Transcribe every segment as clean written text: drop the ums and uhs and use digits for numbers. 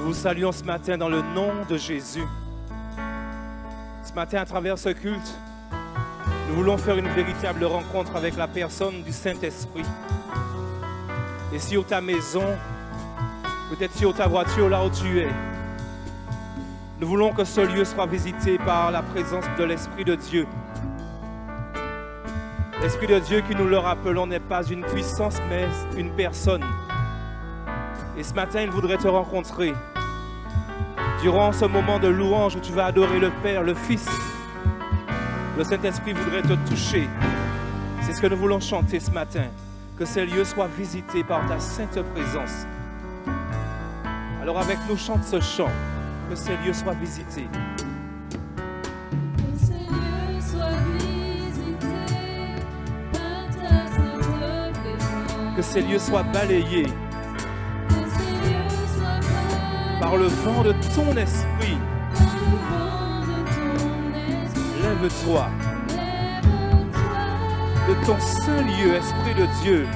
vous saluons ce matin dans le nom de Jésus. Ce matin, à travers ce culte, nous voulons faire une véritable rencontre avec la personne du Saint-Esprit. Et sur ta maison, peut-être sur ta voiture, là où tu es, nous voulons que ce lieu soit visité par la présence de l'Esprit de Dieu. L'Esprit de Dieu, qui nous le rappelons, n'est pas une puissance, mais une personne. Et ce matin, il voudrait te rencontrer. Durant ce moment de louange où tu vas adorer le Père, le Fils, le Saint-Esprit voudrait te toucher. C'est ce que nous voulons chanter ce matin. Que ces lieux soient visités par ta sainte présence. Alors avec nous, chante ce chant. Que ces lieux soient visités. Que ces lieux soient visités par ta sainte présence. Que ces lieux soient balayés par le vent de ton esprit. Lève-toi de ton saint lieu, Esprit de Dieu,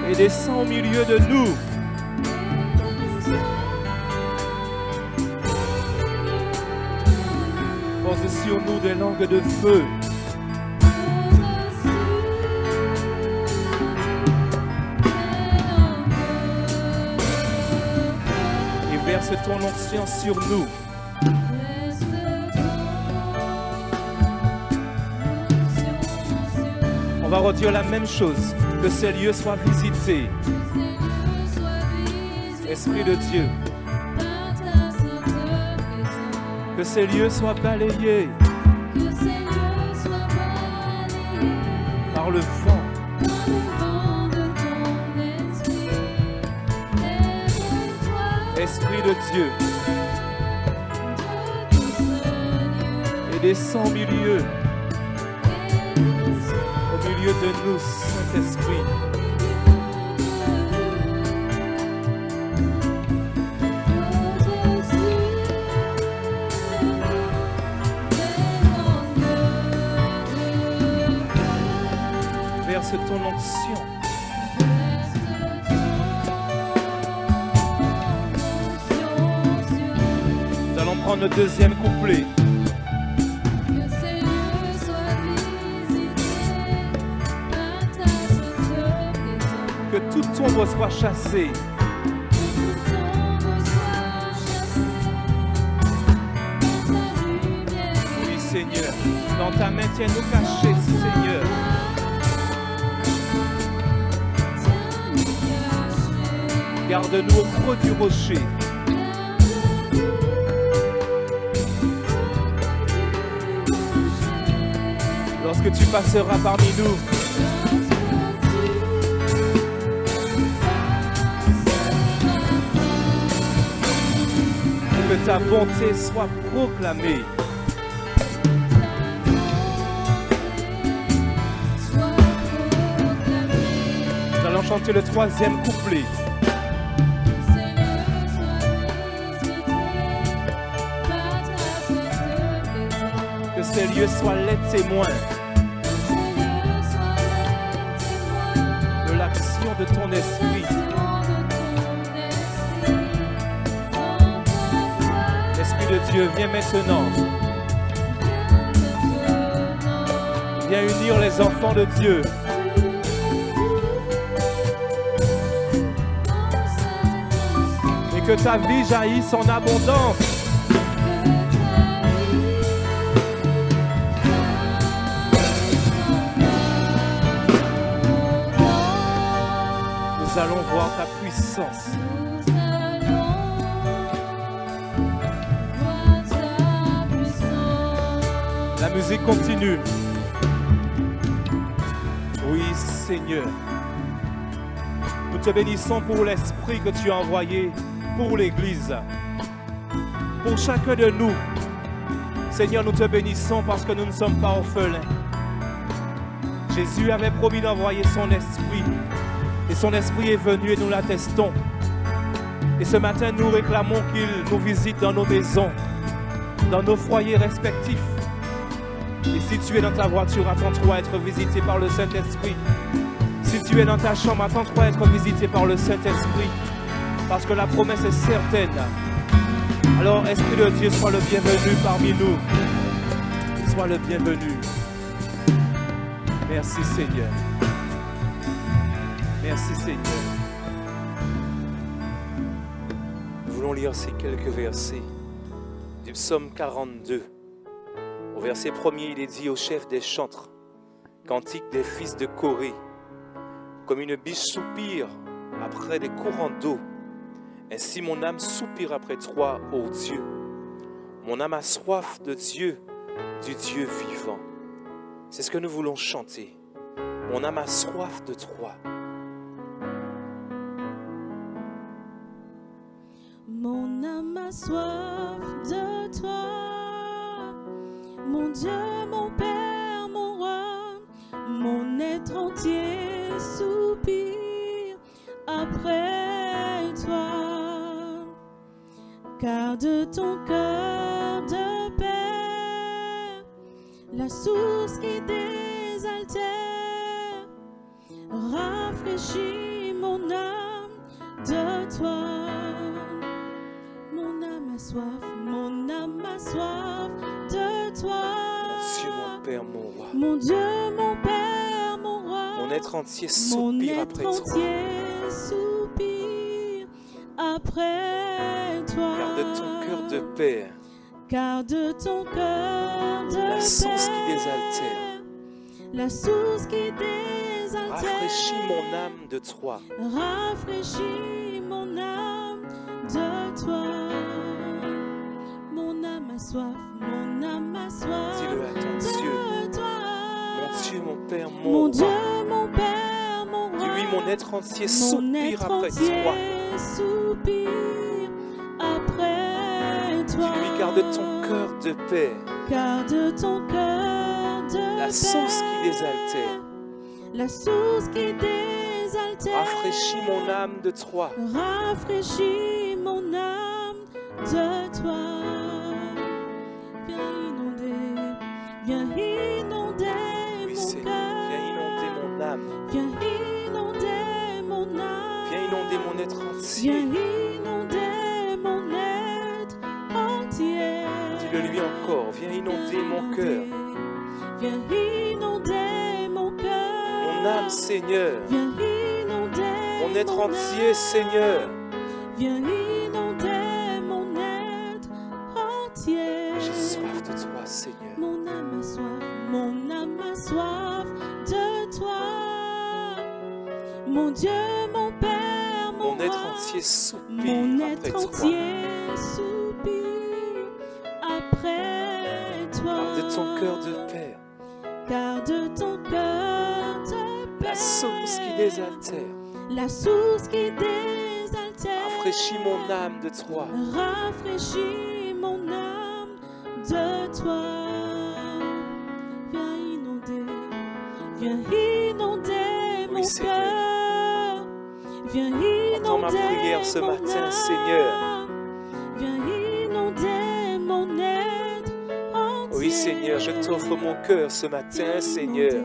et descends au milieu de nous. Pose sur nous des langues de feu. Verse ton onction sur nous. On va redire la même chose. Que ces lieux soient visités. Esprit de Dieu. Que ces lieux soient balayés par le vent. Esprit de Dieu, et descends au milieu de nous, Saint-Esprit. Verse ton onction. Le deuxième couplet. Que ces lieux soient visités par ta sainte présence. Que toute ombre soit chassée. Oui, Seigneur. Dans ta main, tiens-nous cachés, Seigneur. Garde-nous au creux du rocher. Lorsque tu passeras parmi nous, que ta bonté soit proclamée. Nous allons chanter le troisième couplet. Que ces lieux soient les témoins de l'action de ton esprit. Esprit de Dieu, viens maintenant. Viens unir les enfants de Dieu. Et que ta vie jaillisse en abondance. Nous allons voir ta puissance. La musique continue. Oui, Seigneur. Nous te bénissons pour l'esprit que tu as envoyé pour l'Église. Pour chacun de nous. Seigneur, nous te bénissons parce que nous ne sommes pas orphelins. Jésus avait promis d'envoyer son esprit. Et son esprit est venu et nous l'attestons. Et ce matin, nous réclamons qu'il nous visite dans nos maisons, dans nos foyers respectifs. Et si tu es dans ta voiture, attends-toi à être visité par le Saint-Esprit. Si tu es dans ta chambre, attends-toi à être visité par le Saint-Esprit. parce que la promesse est certaine. Alors, Esprit de Dieu, sois le bienvenu parmi nous. Sois le bienvenu. Merci Seigneur. Merci Seigneur. Nous voulons lire ces quelques versets du psaume 42. Au verset 1er, il est dit au chef des chantres, cantique des fils de Corée, comme une biche soupire après des courants d'eau, ainsi mon âme soupire après toi, ô Dieu. Mon âme a soif de Dieu, du Dieu vivant. C'est ce que nous voulons chanter. Mon âme a soif de toi. Mon âme a soif de toi, mon Dieu, mon Père, mon roi, mon être entier soupire après toi. Car de ton cœur de Père, la source qui désaltère, rafraîchit mon âme de toi. Mon âme a soif de toi. Mon Dieu, mon Père, mon roi. Mon Dieu, mon Père, mon roi. Mon être entier soupire après toi. Mon être entier soupire après toi. Car de ton cœur de Père, car de ton cœur de la source qui Père, désaltère, la source qui désaltère, rafraîchis mon âme de toi. rafraîchis mon âme de toi. Mon âme a soif, mon âme a soif Dis-le à ton Dieu. de toi. Mon Dieu, mon Père, mon Mon roi. Dieu, mon Père, mon roi. Dis-lui, mon être entier Mon soupire être après entier toi. soupire après toi. Dis-lui, car de ton cœur de Père, Car de ton cœur de la source Père, qui désaltère, la source qui désaltère, rafraîchis mon âme de toi. rafraîchis mon âme de toi. Viens inonder Oui, mon Seigneur, cœur. viens inonder mon âme. Viens inonder mon âme. Viens inonder mon être Viens entier. inonder mon être entier. Dis-le lui encore, viens inonder mon cœur. Viens inonder mon cœur. Mon âme, Seigneur. Viens inonder Mon être entier, Seigneur. Viens inonder mon être entier. J'ai soif de toi, Seigneur. Mon âme a soif, mon âme a soif de toi. Mon Dieu, mon Père, mon Mon être roi. entier soupire Mon après être toi. entier soupire après toi. Car de ton cœur de Père, Car de ton cœur de Père, la source qui désaltère, la source qui désaltère, rafraîchis mon âme de toi. rafraîchis mon âme de toi. Viens inonder mon Seigneur. cœur. Viens inonder Entends ma prière ce mon matin, âme. Seigneur. Viens inonder mon être entier. Oui, Seigneur, je t'offre mon cœur ce matin, Seigneur.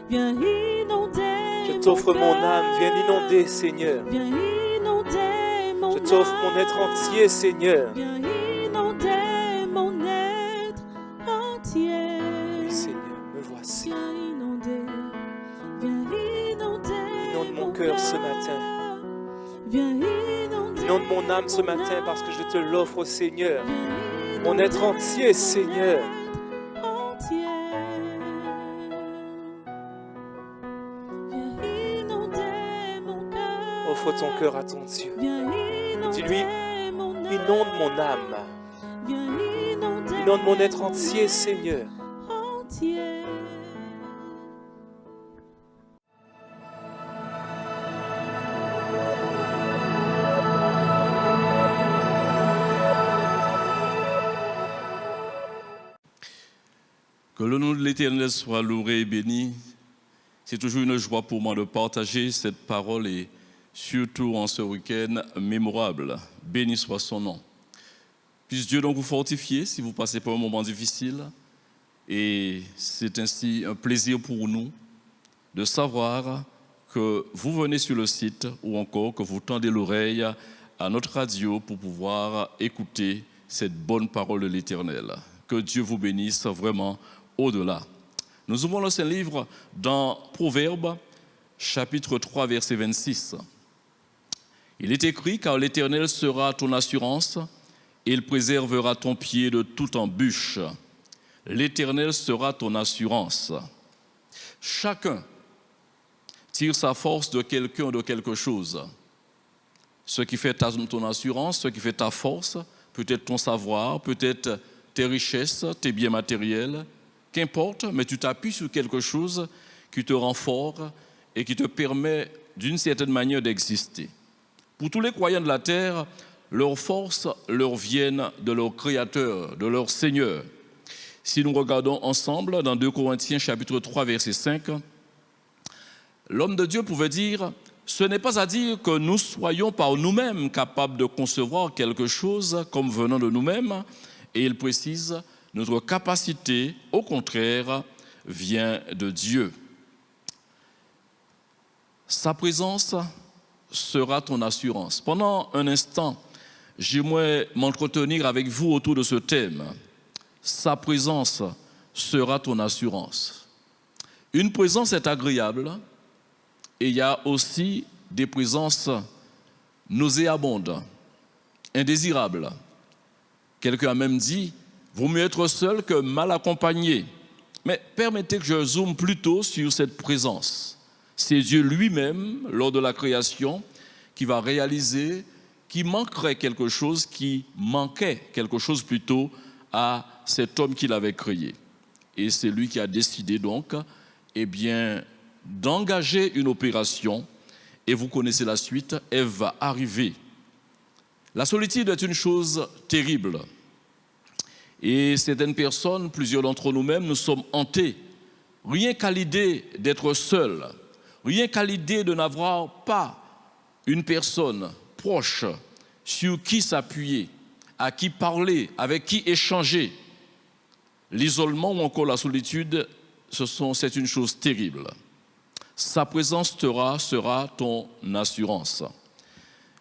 Viens inonder Je t'offre mon âme, viens l'inonder, Seigneur. Viens inonder mon Je t'offre mon être entier, Seigneur. Viens inonder mon être entier. Oui, Seigneur, me voici. Viens inonder Inonde mon cœur ce matin. Viens inonder Inonde mon âme ce matin parce que je te l'offre, Seigneur. Viens Mon être inonder entier, Seigneur. mon être entier. Viens inonder mon cœur. Offre ton cœur à ton Dieu. Viens inonder Dis-lui, mon âme. Inonde mon âme. Viens inonder Inonde mon être entier, Seigneur. entier. Que le nom de l'Éternel soit loué et béni. C'est toujours une joie pour moi de partager cette parole et surtout en ce week-end mémorable. Béni soit son nom. Puisse Dieu donc vous fortifier si vous passez par un moment difficile. Et c'est ainsi un plaisir pour nous de savoir que vous venez sur le site ou encore que vous tendez l'oreille à notre radio pour pouvoir écouter cette bonne parole de l'Éternel. Que Dieu vous bénisse vraiment au-delà. Nous ouvrons le Saint-Livre dans Proverbes, chapitre 3, verset 26. Il est écrit, car l'Éternel sera ton assurance, et il préservera ton pied de toute embûche. L'Éternel sera ton assurance. Chacun tire sa force de quelqu'un ou de quelque chose. Ce qui fait ton assurance, ce qui fait ta force, peut-être ton savoir, peut-être tes richesses, tes biens matériels, qu'importe, mais tu t'appuies sur quelque chose qui te rend fort et qui te permet d'une certaine manière d'exister. Pour tous les croyants de la terre, leurs forces leur viennent de leur Créateur, de leur Seigneur. Si nous regardons ensemble dans 2 Corinthiens chapitre 3 verset 5, l'homme de Dieu pouvait dire, ce n'est pas à dire que nous soyons par nous-mêmes capables de concevoir quelque chose comme venant de nous-mêmes, et il précise, notre capacité, au contraire, vient de Dieu. Sa présence sera ton assurance. Pendant un instant, j'aimerais m'entretenir avec vous autour de ce thème. Sa présence sera ton assurance. Une présence est agréable et il y a aussi des présences nauséabondes, indésirables. Quelqu'un a même dit, vaut mieux être seul que mal accompagné. Mais permettez que je zoome plutôt sur cette présence. C'est Dieu lui-même, lors de la création, qui va réaliser qu'il manquait quelque chose plutôt à cet homme qu'il avait créé. Et c'est lui qui a décidé donc, d'engager une opération. Et vous connaissez la suite, elle va arriver. La solitude est une chose terrible. Et certaines personnes, plusieurs d'entre nous-mêmes, nous sommes hantés. Rien qu'à l'idée d'être seul, rien qu'à l'idée de n'avoir pas une personne proche sur qui s'appuyer, à qui parler, avec qui échanger. L'isolement ou encore la solitude, c'est une chose terrible. Sa présence sera ton assurance.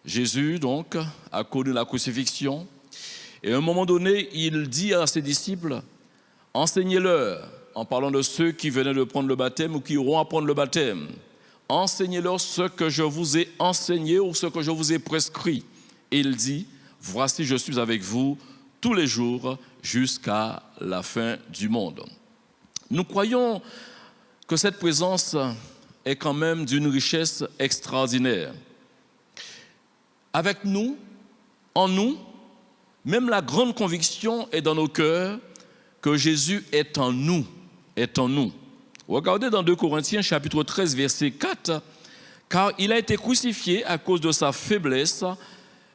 Jésus, donc, a connu la crucifixion et à un moment donné, il dit à ses disciples, enseignez-leur, en parlant de ceux qui venaient de prendre le baptême ou qui auront à prendre le baptême, enseignez-leur ce que je vous ai enseigné ou ce que je vous ai prescrit. Et il dit, voici, je suis avec vous tous les jours jusqu'à la fin du monde. Nous croyons que cette présence est quand même d'une richesse extraordinaire. Avec nous, en nous, même la grande conviction est dans nos cœurs que Jésus est en nous, Regardez dans 2 Corinthiens chapitre 13 verset 4, car il a été crucifié à cause de sa faiblesse,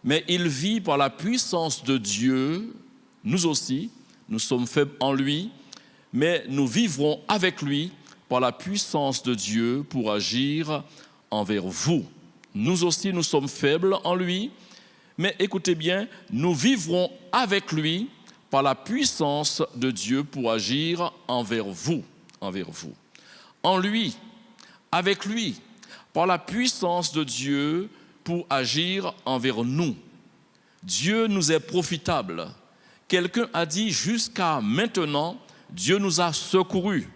mais il vit par la puissance de Dieu. Nous aussi, nous sommes faibles en lui, mais nous vivrons avec lui par la puissance de Dieu pour agir envers vous. Nous aussi, nous sommes faibles en lui, mais écoutez bien, nous vivrons avec lui par la puissance de Dieu pour agir envers vous. En lui, avec lui, par la puissance de Dieu pour agir envers nous. Dieu nous est profitable. Quelqu'un a dit, jusqu'à maintenant, Dieu nous a secourus.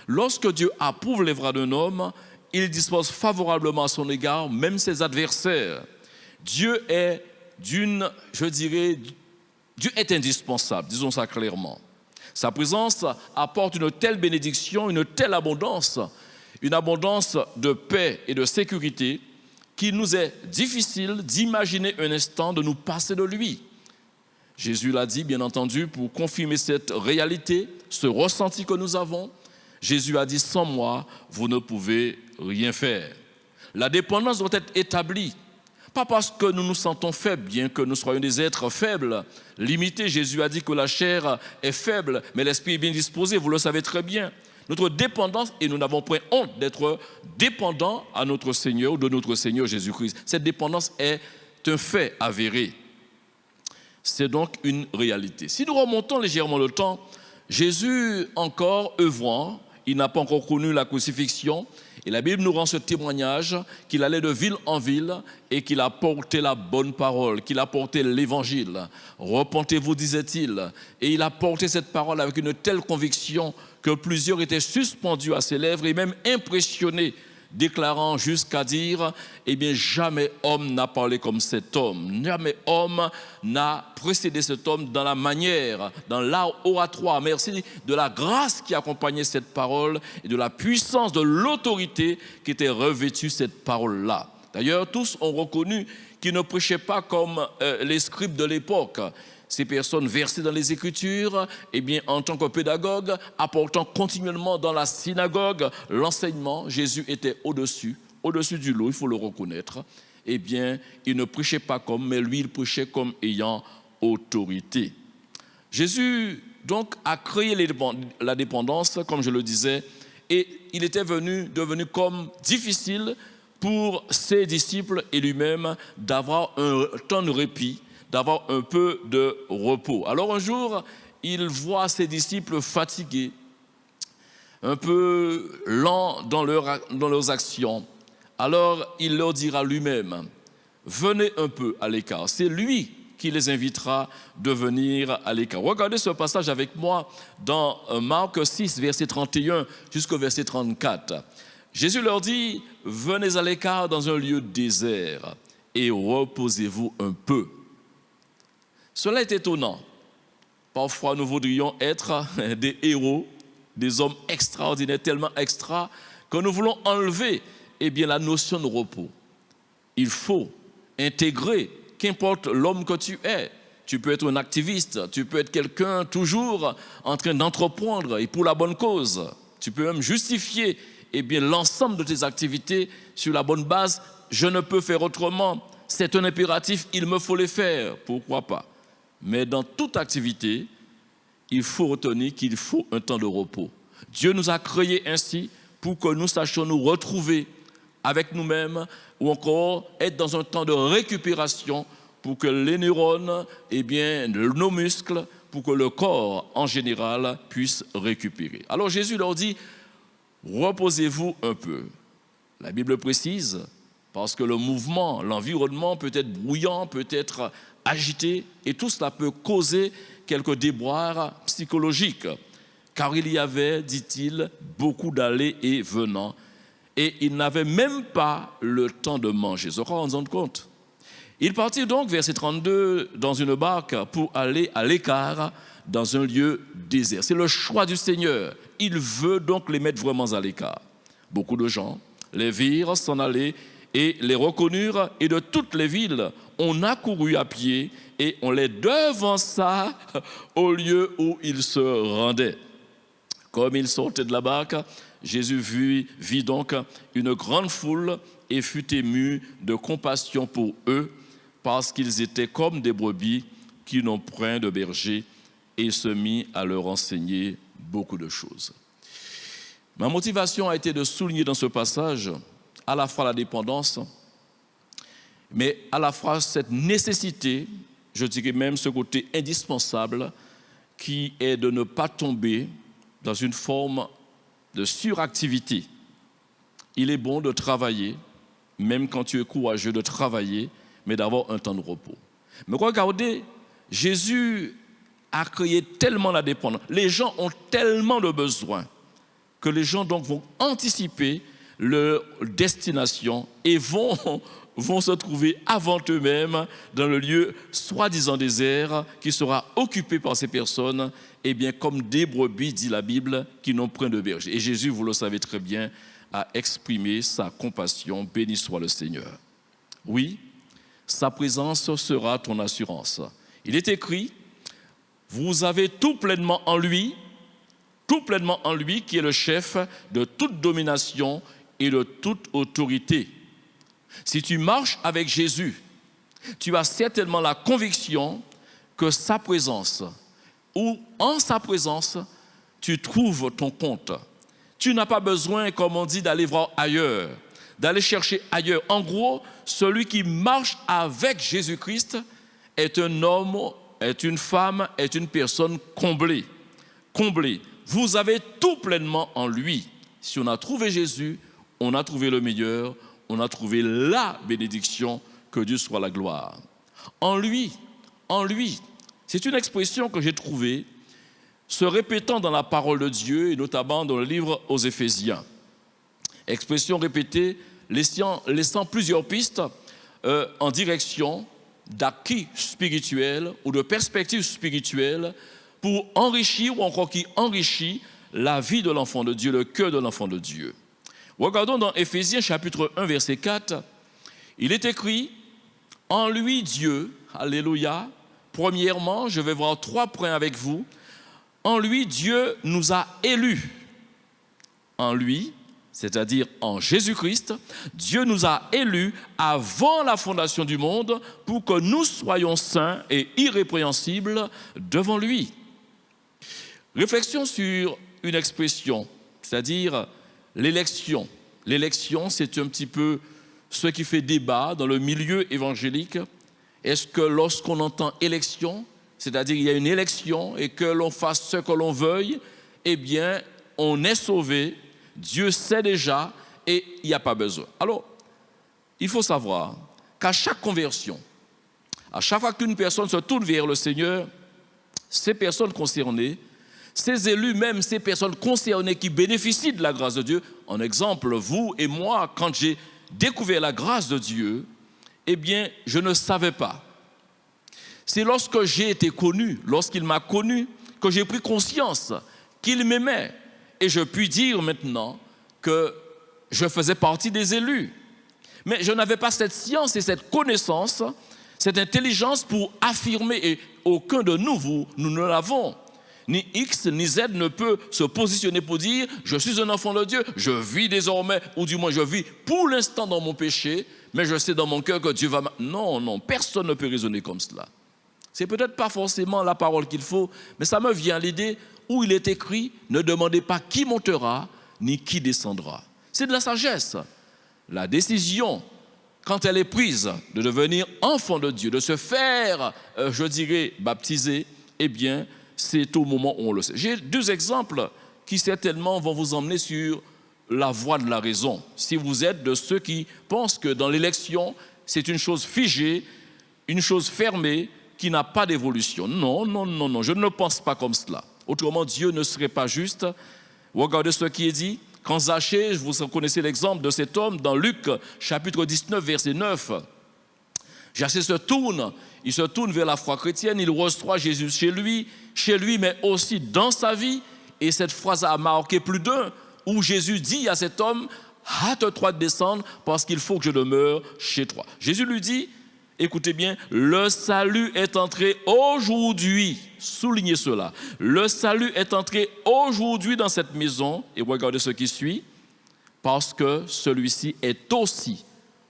Lorsque Dieu approuve l'œuvre d'un homme, il dispose favorablement à son égard, même ses adversaires. Dieu est Dieu est indispensable, disons ça clairement. Sa présence apporte une telle bénédiction, une telle abondance, une abondance de paix et de sécurité qu'il nous est difficile d'imaginer un instant de nous passer de lui. Jésus l'a dit, bien entendu, pour confirmer cette réalité, ce ressenti que nous avons. Jésus a dit, sans moi, vous ne pouvez rien faire. La dépendance doit être établie. Pas parce que nous nous sentons faibles, bien que nous soyons des êtres faibles, limités. Jésus a dit que la chair est faible, mais l'esprit est bien disposé, vous le savez très bien. Notre dépendance, et nous n'avons point honte d'être dépendants à notre Seigneur ou de notre Seigneur Jésus-Christ. Cette dépendance est un fait avéré. C'est donc une réalité. Si nous remontons légèrement le temps, Jésus encore œuvrant, il n'a pas encore connu la crucifixion. Et la Bible nous rend ce témoignage qu'il allait de ville en ville et qu'il a porté la bonne parole, qu'il a porté l'évangile. Repentez-vous, disait-il. Et il a porté cette parole avec une telle conviction que plusieurs étaient suspendus à ses lèvres et même impressionnés, déclarant jusqu'à dire, eh bien, jamais homme n'a parlé comme cet homme. Jamais homme n'a précédé cet homme dans la manière, dans l'art oratoire. Merci de la grâce qui accompagnait cette parole et de la puissance, de l'autorité qui était revêtue cette parole-là. D'ailleurs, tous ont reconnu qu'il ne prêchait pas comme les scribes de l'époque. Ces personnes versées dans les Écritures, eh bien, en tant que pédagogue, apportant continuellement dans la synagogue l'enseignement, Jésus était au-dessus du lot, il faut le reconnaître. Eh bien, il ne prêchait pas comme, mais lui, il prêchait comme ayant autorité. Jésus, donc, a créé la dépendance, comme je le disais, et il était devenu comme difficile pour ses disciples et lui-même d'avoir un temps de répit, d'avoir un peu de repos. Alors un jour, il voit ses disciples fatigués, un peu lents dans leurs actions. Alors il leur dira lui-même, venez un peu à l'écart. C'est lui qui les invitera de venir à l'écart. Regardez ce passage avec moi dans Marc 6, verset 31 jusqu'au verset 34. Jésus leur dit, venez à l'écart dans un lieu désert et reposez-vous un peu. Cela est étonnant. Parfois, nous voudrions être des héros, des hommes extraordinaires, tellement extra, que nous voulons enlever la notion de repos. Il faut intégrer, qu'importe l'homme que tu es. Tu peux être un activiste, tu peux être quelqu'un toujours en train d'entreprendre et pour la bonne cause. Tu peux même justifier l'ensemble de tes activités sur la bonne base. Je ne peux faire autrement. C'est un impératif, il me faut les faire. Pourquoi pas? Mais dans toute activité, il faut retenir qu'il faut un temps de repos. Dieu nous a créés ainsi pour que nous sachions nous retrouver avec nous-mêmes ou encore être dans un temps de récupération pour que les neurones, nos muscles, pour que le corps en général puisse récupérer. Alors Jésus leur dit, reposez-vous un peu. La Bible précise, parce que le mouvement, l'environnement peut être bruyant, peut être agité, et tout cela peut causer quelques déboires psychologiques. Car il y avait, dit-il, beaucoup d'allées et venants, et ils n'avaient même pas le temps de manger. Vous vous rendez compte? Ils partirent donc, verset 32, dans une barque pour aller à l'écart, dans un lieu désert. C'est le choix du Seigneur. Il veut donc les mettre vraiment à l'écart. Beaucoup de gens les virent s'en aller et les reconnurent, et de toutes les villes, on accourut à pied et on les devança au lieu où ils se rendaient. Comme ils sortaient de la barque, Jésus vit donc une grande foule et fut ému de compassion pour eux, parce qu'ils étaient comme des brebis qui n'ont point de berger, et se mit à leur enseigner beaucoup de choses. Ma motivation a été de souligner dans ce passage à la fois la dépendance, mais à la fois cette nécessité, je dirais même ce côté indispensable, qui est de ne pas tomber dans une forme de suractivité. Il est bon de travailler, même quand tu es courageux de travailler, mais d'avoir un temps de repos. Mais regardez, Jésus a créé tellement la dépendance. Les gens ont tellement de besoins que les gens donc vont anticiper leur destination et vont se trouver avant eux-mêmes dans le lieu soi-disant désert qui sera occupé par ces personnes, comme des brebis, dit la Bible, qui n'ont point de berger. Et Jésus, vous le savez très bien, a exprimé sa compassion. Béni soit le Seigneur. Oui, sa présence sera ton assurance. Il est écrit, vous avez tout pleinement en lui qui est le chef de toute domination et de toute autorité. Si tu marches avec Jésus, tu as certainement la conviction que sa présence, ou en sa présence, tu trouves ton compte. Tu n'as pas besoin, comme on dit, d'aller voir ailleurs, d'aller chercher ailleurs. En gros, celui qui marche avec Jésus-Christ est un homme, est une femme, est une personne comblée. Comblée vous avez tout pleinement en lui. Si on a trouvé Jésus, on a trouvé le meilleur, on a trouvé la bénédiction, que Dieu soit la gloire. En lui, c'est une expression que j'ai trouvée se répétant dans la parole de Dieu et notamment dans le livre aux Éphésiens. Expression répétée, laissant plusieurs pistes en direction d'acquis spirituels ou de perspectives spirituelles pour enrichir ou encore qui enrichit la vie de l'enfant de Dieu, le cœur de l'enfant de Dieu. Regardons dans Éphésiens chapitre 1 verset 4, il est écrit « En lui Dieu, alléluia, premièrement, je vais voir 3 points avec vous, en lui Dieu nous a élus. En lui, c'est-à-dire en Jésus-Christ, Dieu nous a élus avant la fondation du monde pour que nous soyons saints et irrépréhensibles devant lui. » Réflexion sur une expression, c'est-à-dire l'élection. L'élection, c'est un petit peu ce qui fait débat dans le milieu évangélique. Est-ce que lorsqu'on entend élection, c'est-à-dire il y a une élection et que l'on fasse ce que l'on veuille, eh bien, on est sauvé, Dieu sait déjà et il n'y a pas besoin. Alors, il faut savoir qu'à chaque conversion, à chaque fois qu'une personne se tourne vers le Seigneur, ces personnes concernées, ces élus, même ces personnes concernées qui bénéficient de la grâce de Dieu, en exemple, vous et moi, quand j'ai découvert la grâce de Dieu, eh bien, je ne savais pas. C'est lorsque j'ai été connu, lorsqu'il m'a connu, que j'ai pris conscience qu'il m'aimait. Et je puis dire maintenant que je faisais partie des élus. Mais je n'avais pas cette science et cette connaissance, cette intelligence pour affirmer, et aucun de nous ne l'avons. Ni X ni Z ne peut se positionner pour dire « je suis un enfant de Dieu, je vis désormais, ou du moins je vis pour l'instant dans mon péché, mais je sais dans mon cœur que Dieu va... » Non, personne ne peut raisonner comme cela. C'est peut-être pas forcément la parole qu'il faut, mais ça me vient à l'idée où il est écrit « ne demandez pas qui montera, ni qui descendra ». C'est de la sagesse. La décision, quand elle est prise de devenir enfant de Dieu, de se faire, je dirais, baptiser, eh bien, c'est au moment où on le sait. J'ai 2 exemples qui certainement vont vous emmener sur la voie de la raison. Si vous êtes de ceux qui pensent que dans l'élection, c'est une chose figée, une chose fermée, qui n'a pas d'évolution. Non, je ne pense pas comme cela. Autrement, Dieu ne serait pas juste. Regardez ce qui est dit. Quand Zachée, vous connaissez l'exemple de cet homme dans Luc, chapitre 19, verset 9. Zachée se tourne vers la foi chrétienne, il reçoit Jésus chez lui, mais aussi dans sa vie. Et cette phrase a marqué plus d'un, où Jésus dit à cet homme, hâte-toi de descendre parce qu'il faut que je demeure chez toi. Jésus lui dit, écoutez bien, le salut est entré aujourd'hui, soulignez cela, le salut est entré aujourd'hui dans cette maison, et regardez ce qui suit, parce que celui-ci est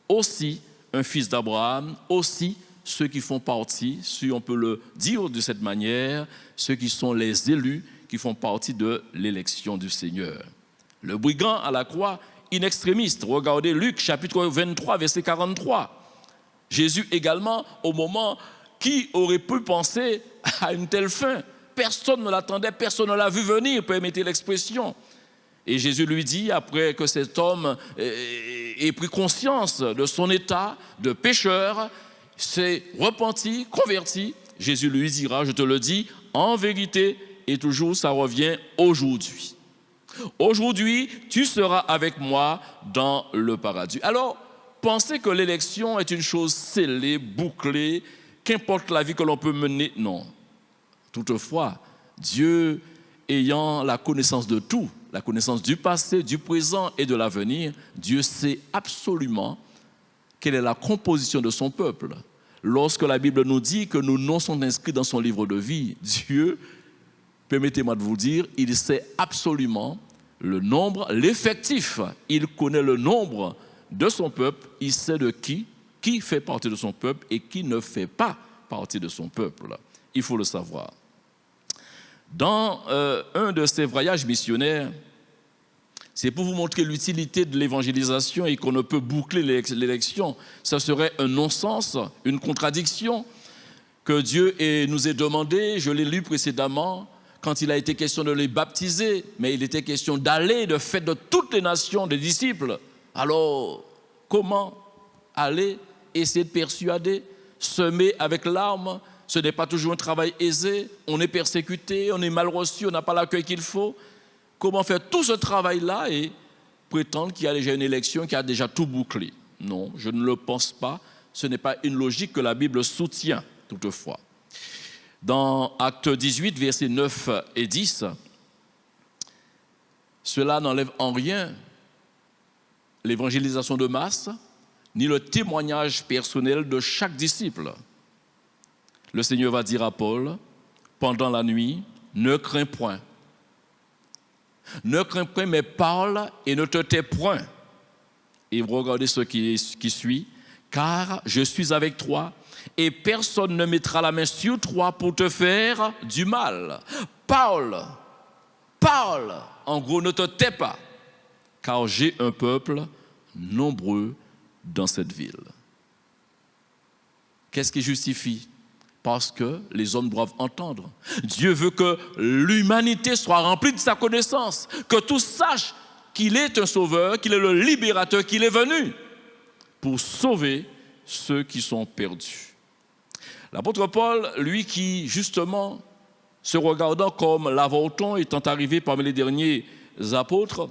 aussi un fils d'Abraham, aussi ceux qui font partie, si on peut le dire de cette manière, ceux qui sont les élus qui font partie de l'élection du Seigneur. Le brigand à la croix, in extremis, regardez Luc chapitre 23, verset 43. Jésus également, au moment, qui aurait pu penser à une telle fin? Personne ne l'attendait, personne ne l'a vu venir, permettez l'expression. Et Jésus lui dit, après que cet homme ait pris conscience de son état de pécheur, s'est repenti, converti, Jésus lui dira, je te le dis, en vérité, et toujours ça revient aujourd'hui. Aujourd'hui, tu seras avec moi dans le paradis. Alors, pensez que l'élection est une chose scellée, bouclée, qu'importe la vie que l'on peut mener, non. Toutefois, Dieu ayant la connaissance de tout, la connaissance du passé, du présent et de l'avenir, Dieu sait absolument quelle est la composition de son peuple. Lorsque la Bible nous dit que nos noms sont inscrits dans son livre de vie, Dieu, permettez-moi de vous dire, il sait absolument le nombre, l'effectif. Il connaît le nombre de son peuple, il sait de qui fait partie de son peuple et qui ne fait pas partie de son peuple. Il faut le savoir. Dans un de ces voyages missionnaires, c'est pour vous montrer l'utilité de l'évangélisation et qu'on ne peut boucler l'élection. Ça serait un non-sens, une contradiction que Dieu nous ait demandé, je l'ai lu précédemment, quand il a été question de les baptiser, mais il était question d'aller, de faire de toutes les nations des disciples. Alors, comment aller, essayer de persuader, semer avec l'arme? Ce n'est pas toujours un travail aisé, on est persécuté, on est mal reçu, on n'a pas l'accueil qu'il faut. Comment faire tout ce travail-là et prétendre qu'il y a déjà une élection, qui a déjà tout bouclé? Non, je ne le pense pas. Ce n'est pas une logique que la Bible soutient, toutefois. Dans Actes 18, versets 9 et 10, cela n'enlève en rien l'évangélisation de masse, ni le témoignage personnel de chaque disciple. Le Seigneur va dire à Paul, pendant la nuit, ne crains point. Ne crains point, mais parle et ne te tais point. Et regardez ce qui suit. Car je suis avec toi et personne ne mettra la main sur toi pour te faire du mal. Parle, en gros, ne te tais pas, car j'ai un peuple nombreux dans cette ville. Qu'est-ce qui justifie? Parce que les hommes doivent entendre. Dieu veut que l'humanité soit remplie de sa connaissance, que tous sachent qu'il est un sauveur, qu'il est le libérateur, qu'il est venu pour sauver ceux qui sont perdus. L'apôtre Paul, lui qui, justement, se regardant comme l'avorton étant arrivé parmi les derniers apôtres,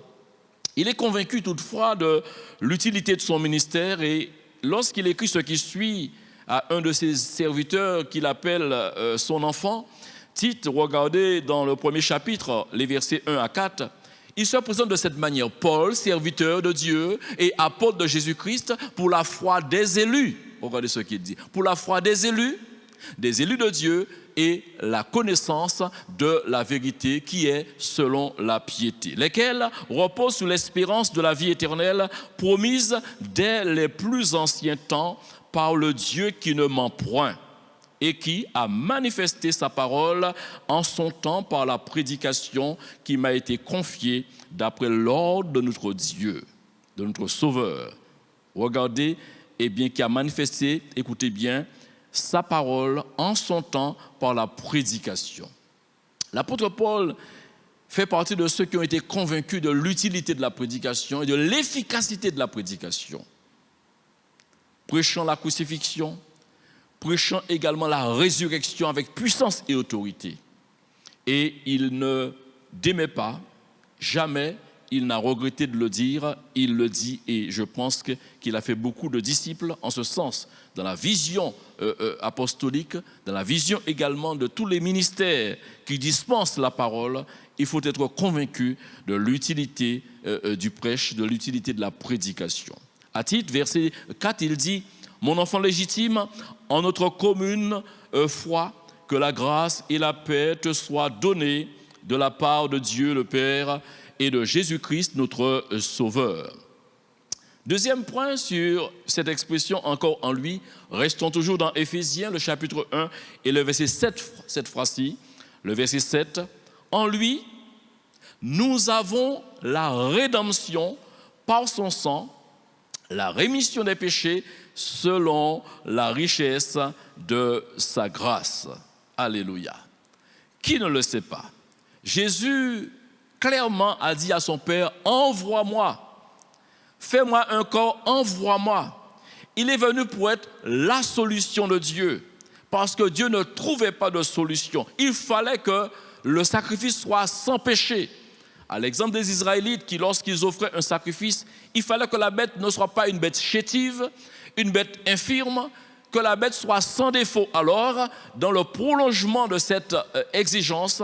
il est convaincu toutefois de l'utilité de son ministère et lorsqu'il écrit ce qui suit à un de ses serviteurs qu'il appelle son enfant, Tite, regardez dans le premier chapitre, les versets 1 à 4, il se présente de cette manière. Paul, serviteur de Dieu et apôtre de Jésus-Christ pour la foi des élus. Regardez ce qu'il dit. Pour la foi des élus de Dieu et la connaissance de la vérité qui est selon la piété. Lesquels reposent sur l'espérance de la vie éternelle promise dès les plus anciens temps par le Dieu qui ne ment point et qui a manifesté sa parole en son temps par la prédication qui m'a été confiée d'après l'ordre de notre Dieu, de notre Sauveur. Regardez, eh bien, qui a manifesté, écoutez bien, sa parole en son temps par la prédication. L'apôtre Paul fait partie de ceux qui ont été convaincus de l'utilité de la prédication et de l'efficacité de la prédication. Prêchant la crucifixion, prêchant également la résurrection avec puissance et autorité. Et il ne démet pas, jamais il n'a regretté de le dire, il le dit et je pense qu'il a fait beaucoup de disciples en ce sens, dans la vision apostolique, dans la vision également de tous les ministères qui dispensent la parole. Il faut être convaincu de l'utilité du prêche, de l'utilité de la prédication. À Tite, verset 4, il dit « Mon enfant légitime, en notre commune foi, que la grâce et la paix te soient données de la part de Dieu le Père et de Jésus-Christ, notre Sauveur. » Deuxième point sur cette expression « encore en lui », restons toujours dans Éphésiens, le chapitre 1 et le verset 7, cette phrase-ci, le verset 7. « En lui, nous avons la rédemption par son sang, la rémission des péchés selon la richesse de sa grâce. » Alléluia. Qui ne le sait pas? Jésus clairement a dit à son Père, « Envoie-moi, fais-moi un corps, envoie-moi. » Il est venu pour être la solution de Dieu, parce que Dieu ne trouvait pas de solution. Il fallait que le sacrifice soit sans péché. À l'exemple des Israélites qui, lorsqu'ils offraient un sacrifice, il fallait que la bête ne soit pas une bête chétive, une bête infirme, que la bête soit sans défaut. Alors, dans le prolongement de cette exigence,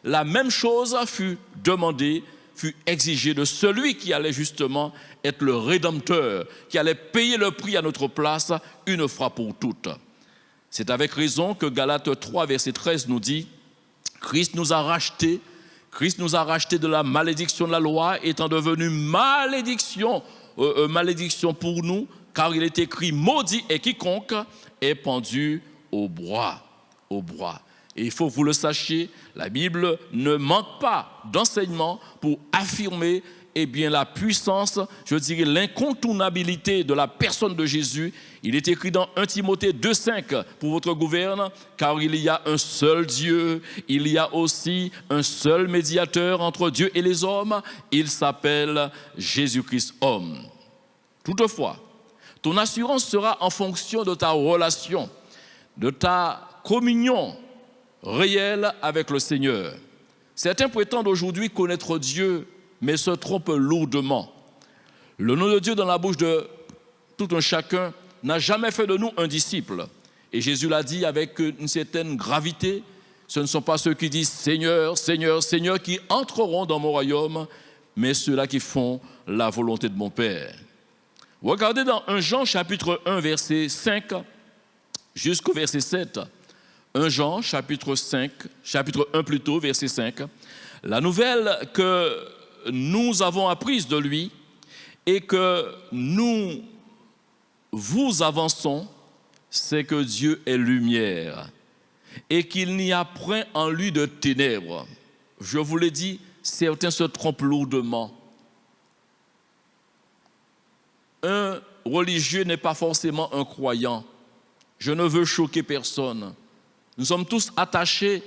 la même chose fut demandée, fut exigée de celui qui allait justement être le Rédempteur, qui allait payer le prix à notre place une fois pour toutes. C'est avec raison que Galates 3, verset 13 nous dit « Christ nous a rachetés de la malédiction de la loi, étant devenu malédiction pour nous, car il est écrit, maudit est quiconque est pendu au bois. Et il faut que vous le sachiez, la Bible ne manque pas d'enseignements pour affirmer eh bien, la puissance, je dirais l'incontournabilité de la personne de Jésus. Il est écrit dans 1 Timothée 2,5 pour votre gouverne, car il y a un seul Dieu, il y a aussi un seul médiateur entre Dieu et les hommes, il s'appelle Jésus-Christ homme. Toutefois, ton assurance sera en fonction de ta relation, de ta communion réelle avec le Seigneur. Certains prétendent aujourd'hui connaître Dieu, mais se trompent lourdement. Le nom de Dieu dans la bouche de tout un chacun n'a jamais fait de nous un disciple. Et Jésus l'a dit avec une certaine gravité, ce ne sont pas ceux qui disent Seigneur, Seigneur, Seigneur qui entreront dans mon royaume, mais ceux-là qui font la volonté de mon Père. Regardez dans 1 Jean chapitre 1 verset 5 jusqu'au verset 7. 1 Jean chapitre 1 plutôt, verset 5. La nouvelle que nous avons apprise de lui et que nous vous avançons, c'est que Dieu est lumière et qu'il n'y a point en lui de ténèbres. Je vous l'ai dit, certains se trompent lourdement. Un religieux n'est pas forcément un croyant. Je ne veux choquer personne. Nous sommes tous attachés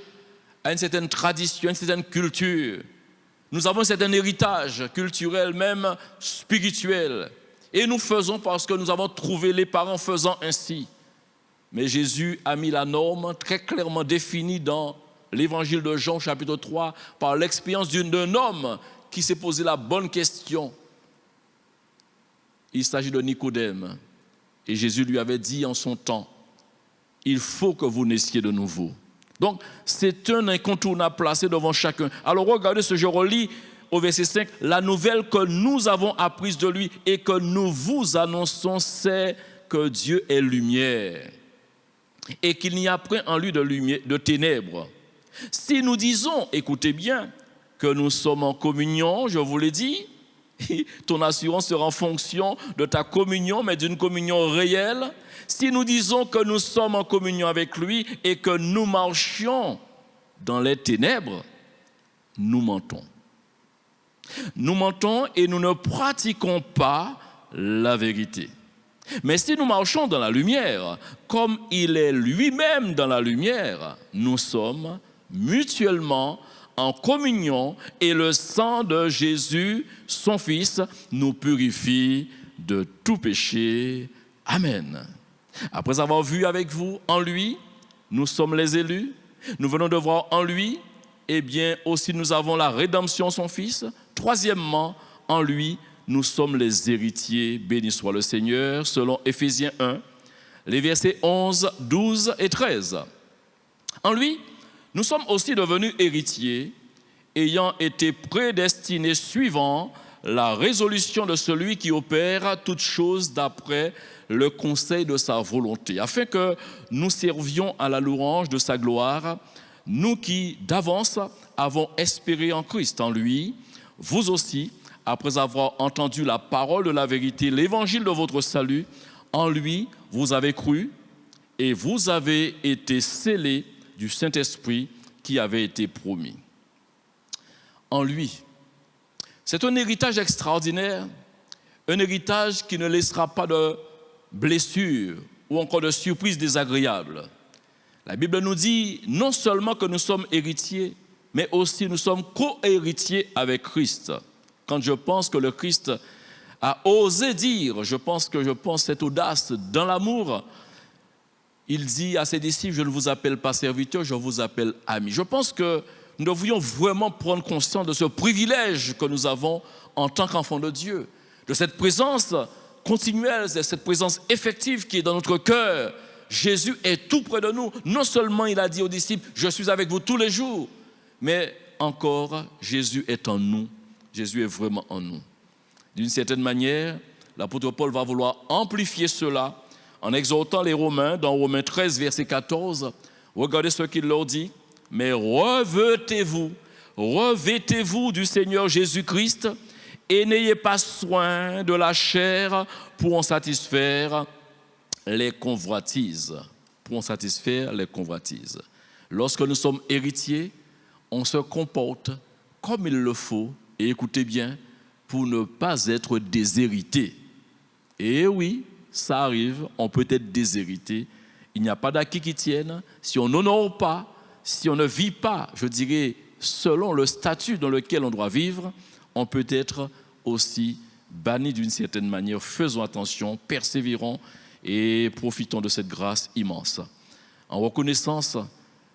à une certaine tradition, à une certaine culture. Nous avons un certain héritage culturel, même spirituel. Et nous faisons parce que nous avons trouvé les parents faisant ainsi. Mais Jésus a mis la norme très clairement définie dans l'évangile de Jean, chapitre 3, par l'expérience d'un homme qui s'est posé la bonne question. Il s'agit de Nicodème. Et Jésus lui avait dit en son temps, il faut que vous naissiez de nouveau. Donc, c'est un incontournable placé devant chacun. Alors, regardez ce je relis au verset 5. La nouvelle que nous avons apprise de lui et que nous vous annonçons, c'est que Dieu est lumière et qu'il n'y a point en lui de ténèbres. Si nous disons, écoutez bien, que nous sommes en communion, je vous l'ai dit, ton assurance sera en fonction de ta communion, mais d'une communion réelle. Si nous disons que nous sommes en communion avec lui et que nous marchions dans les ténèbres, nous mentons. Nous mentons et nous ne pratiquons pas la vérité. Mais si nous marchons dans la lumière, comme il est lui-même dans la lumière, nous sommes mutuellement en communion et le sang de Jésus, son Fils, nous purifie de tout péché. Amen. Après avoir vu avec vous en lui, nous sommes les élus, nous venons de voir en lui, eh bien aussi nous avons la rédemption, son Fils. Troisièmement, en lui, nous sommes les héritiers, béni soit le Seigneur, selon Éphésiens 1, les versets 11, 12 et 13. En lui, nous sommes aussi devenus héritiers, ayant été prédestinés suivant la résolution de celui qui opère toutes choses d'après le conseil de sa volonté, afin que nous servions à la louange de sa gloire, nous qui d'avance avons espéré en Christ. En lui, vous aussi, après avoir entendu la parole de la vérité, l'évangile de votre salut, en lui, vous avez cru et vous avez été scellés du Saint-Esprit qui avait été promis. En lui, c'est un héritage extraordinaire, un héritage qui ne laissera pas de blessures ou encore de surprises désagréables. La Bible nous dit non seulement que nous sommes héritiers, mais aussi nous sommes co-héritiers avec Christ. Quand je pense que le Christ a osé dire, je pense cette audace dans l'amour, il dit à ses disciples, je ne vous appelle pas serviteurs, je vous appelle amis. Je pense que nous devrions vraiment prendre conscience de ce privilège que nous avons en tant qu'enfants de Dieu, de cette présence continuelle, de cette présence effective qui est dans notre cœur. Jésus est tout près de nous. Non seulement il a dit aux disciples, je suis avec vous tous les jours, mais encore, Jésus est en nous. Jésus est vraiment en nous. D'une certaine manière, l'apôtre Paul va vouloir amplifier cela en exhortant les Romains, dans Romains 13, verset 14, regardez ce qu'il leur dit, mais revêtez-vous du Seigneur Jésus-Christ et n'ayez pas soin de la chair pour en satisfaire les convoitises. Lorsque nous sommes héritiers, on se comporte comme il le faut, et écoutez bien, pour ne pas être déshérité. Et oui, ça arrive, on peut être déshérité. Il n'y a pas d'acquis qui tienne. Si on n'honore pas, si on ne vit pas, je dirais, selon le statut dans lequel on doit vivre, on peut être aussi banni d'une certaine manière. Faisons attention, persévérons et profitons de cette grâce immense. En reconnaissance,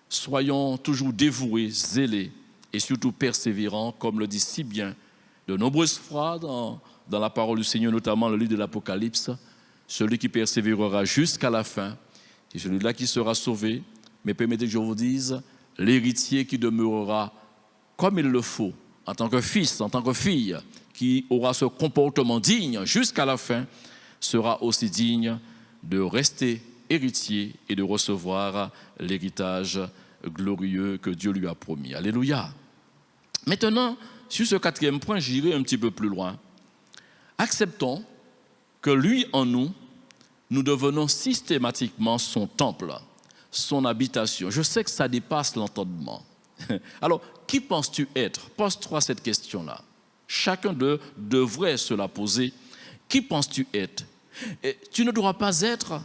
soyons toujours dévoués, zélés et surtout persévérants, comme le dit si bien de nombreuses fois dans la parole du Seigneur, notamment le livre de l'Apocalypse. Celui qui persévérera jusqu'à la fin, c'est celui-là qui sera sauvé. Mais permettez que je vous dise, l'héritier qui demeurera comme il le faut, en tant que fils, en tant que fille, qui aura ce comportement digne jusqu'à la fin, sera aussi digne de rester héritier et de recevoir l'héritage glorieux que Dieu lui a promis. Alléluia. Maintenant, sur ce quatrième point, j'irai un petit peu plus loin. Acceptons que lui en nous, nous devenons systématiquement son temple, son habitation. Je sais que ça dépasse l'entendement. Alors, qui penses-tu être? Pose-toi cette question-là. Chacun d'eux devrait se la poser. Qui penses-tu être? Et tu ne dois pas être,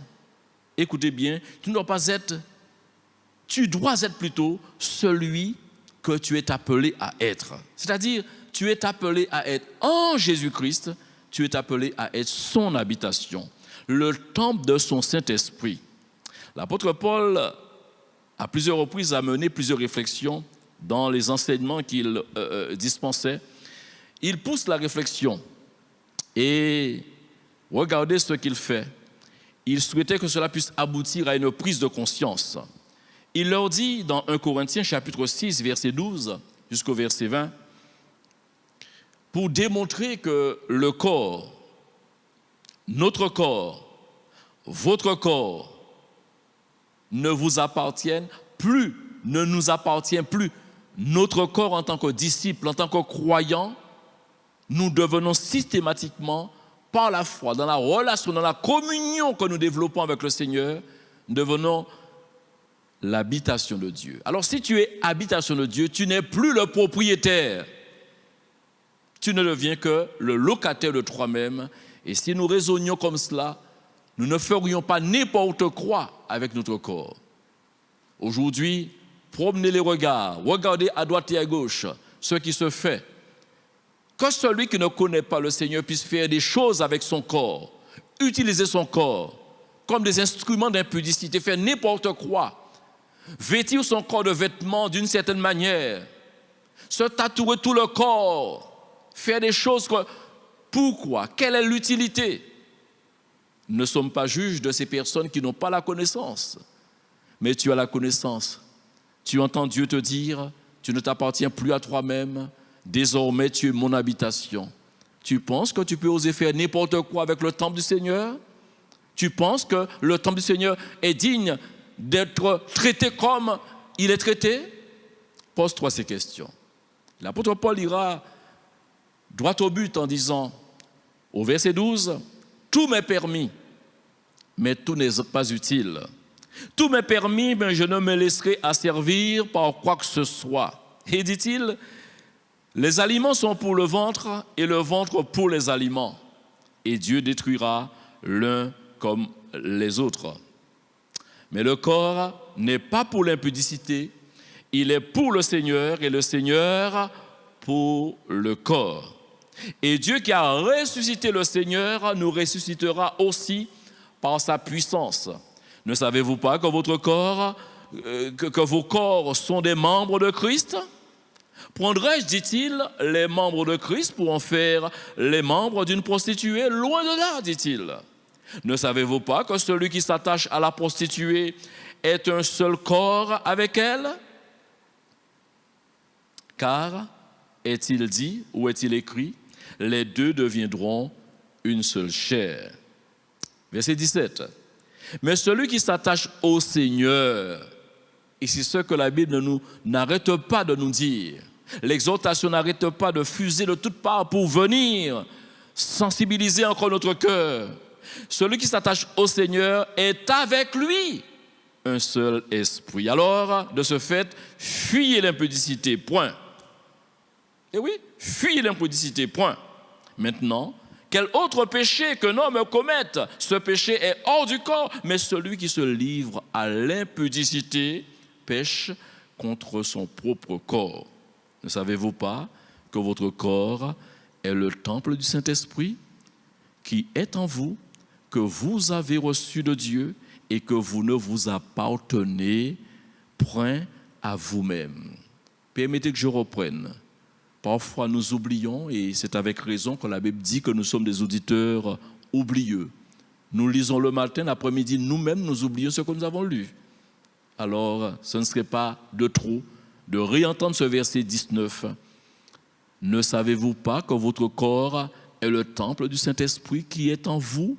écoutez bien, tu dois être plutôt celui que tu es appelé à être. C'est-à-dire, tu es appelé à être en Jésus-Christ, tu es appelé à être son habitation, le temple de son Saint-Esprit. L'apôtre Paul, à plusieurs reprises, a mené plusieurs réflexions dans les enseignements qu'il dispensait. Il pousse la réflexion et regardez ce qu'il fait. Il souhaitait que cela puisse aboutir à une prise de conscience. Il leur dit dans 1 Corinthiens chapitre 6, verset 12 jusqu'au verset 20, pour démontrer que le corps, notre corps, votre corps ne vous appartiennent plus, ne nous appartient plus. Notre corps en tant que disciple, en tant que croyant, nous devenons systématiquement, par la foi, dans la relation, dans la communion que nous développons avec le Seigneur, nous devenons l'habitation de Dieu. Alors si tu es habitation de Dieu, tu n'es plus le propriétaire. Tu ne deviens que le locataire de toi-même. Et si nous raisonnions comme cela, nous ne ferions pas n'importe quoi avec notre corps. Aujourd'hui, promenez les regards, regardez à droite et à gauche ce qui se fait. Que celui qui ne connaît pas le Seigneur puisse faire des choses avec son corps, utiliser son corps comme des instruments d'impudicité, faire n'importe quoi, vêtir son corps de vêtements d'une certaine manière, se tatouer tout le corps, faire des choses que... Pourquoi? Quelle est l'utilité? Nous ne sommes pas juges de ces personnes qui n'ont pas la connaissance. Mais tu as la connaissance. Tu entends Dieu te dire, tu ne t'appartiens plus à toi-même, désormais tu es mon habitation. Tu penses que tu peux oser faire n'importe quoi avec le temple du Seigneur? Tu penses que le temple du Seigneur est digne d'être traité comme il est traité? Pose-toi ces questions. L'apôtre Paul ira droit au but en disant, au verset 12, « Tout m'est permis, mais tout n'est pas utile. Tout m'est permis, mais je ne me laisserai asservir par quoi que ce soit. » Et dit-il, « Les aliments sont pour le ventre et le ventre pour les aliments. Et Dieu détruira l'un comme les autres. Mais le corps n'est pas pour l'impudicité, il est pour le Seigneur et le Seigneur pour le corps. Et Dieu qui a ressuscité le Seigneur nous ressuscitera aussi par sa puissance. Ne savez-vous pas que votre corps, que vos corps sont des membres de Christ? Prendrais-je, dit-il, les membres de Christ pour en faire les membres d'une prostituée? Loin de là, dit-il. Ne savez-vous pas que celui qui s'attache à la prostituée est un seul corps avec elle? Car, est-il dit ou est-il écrit, les deux deviendront une seule chair. Verset 17. Mais celui qui s'attache au Seigneur, et c'est ce que la Bible n'arrête pas de nous dire, l'exhortation n'arrête pas de fuser de toutes parts pour venir sensibiliser encore notre cœur. Celui qui s'attache au Seigneur est avec lui un seul esprit. Alors, de ce fait, fuyez l'impudicité, point. Et oui, fuyez l'impudicité, point. Maintenant, quel autre péché qu'un homme commette? Ce péché est hors du corps, mais celui qui se livre à l'impudicité pêche contre son propre corps. Ne savez-vous pas que votre corps est le temple du Saint-Esprit qui est en vous, que vous avez reçu de Dieu et que vous ne vous appartenez point à vous-même? Permettez que je reprenne. Parfois nous oublions, et c'est avec raison que la Bible dit que nous sommes des auditeurs oublieux. Nous lisons le matin, l'après-midi, nous-mêmes nous oublions ce que nous avons lu. Alors, ce ne serait pas de trop de réentendre ce verset 19. Ne savez-vous pas que votre corps est le temple du Saint-Esprit qui est en vous,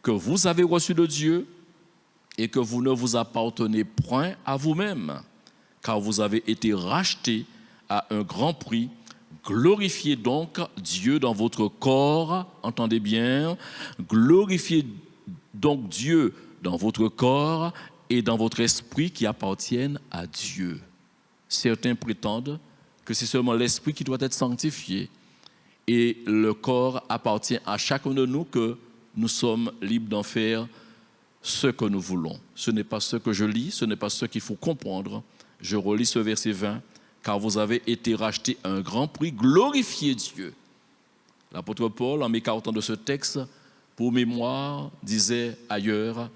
que vous avez reçu de Dieu et que vous ne vous appartenez point à vous-même, car vous avez été rachetés à un grand prix. Glorifiez donc Dieu dans votre corps, entendez bien, glorifiez donc Dieu dans votre corps et dans votre esprit qui appartiennent à Dieu. Certains prétendent que c'est seulement l'esprit qui doit être sanctifié et le corps appartient à chacun de nous, que nous sommes libres d'en faire ce que nous voulons. Ce n'est pas ce que je lis, ce n'est pas ce qu'il faut comprendre. Je relis ce verset 20. Car vous avez été rachetés à un grand prix, glorifiez Dieu. L'apôtre Paul, en m'écartant de ce texte, pour mémoire, disait ailleurs,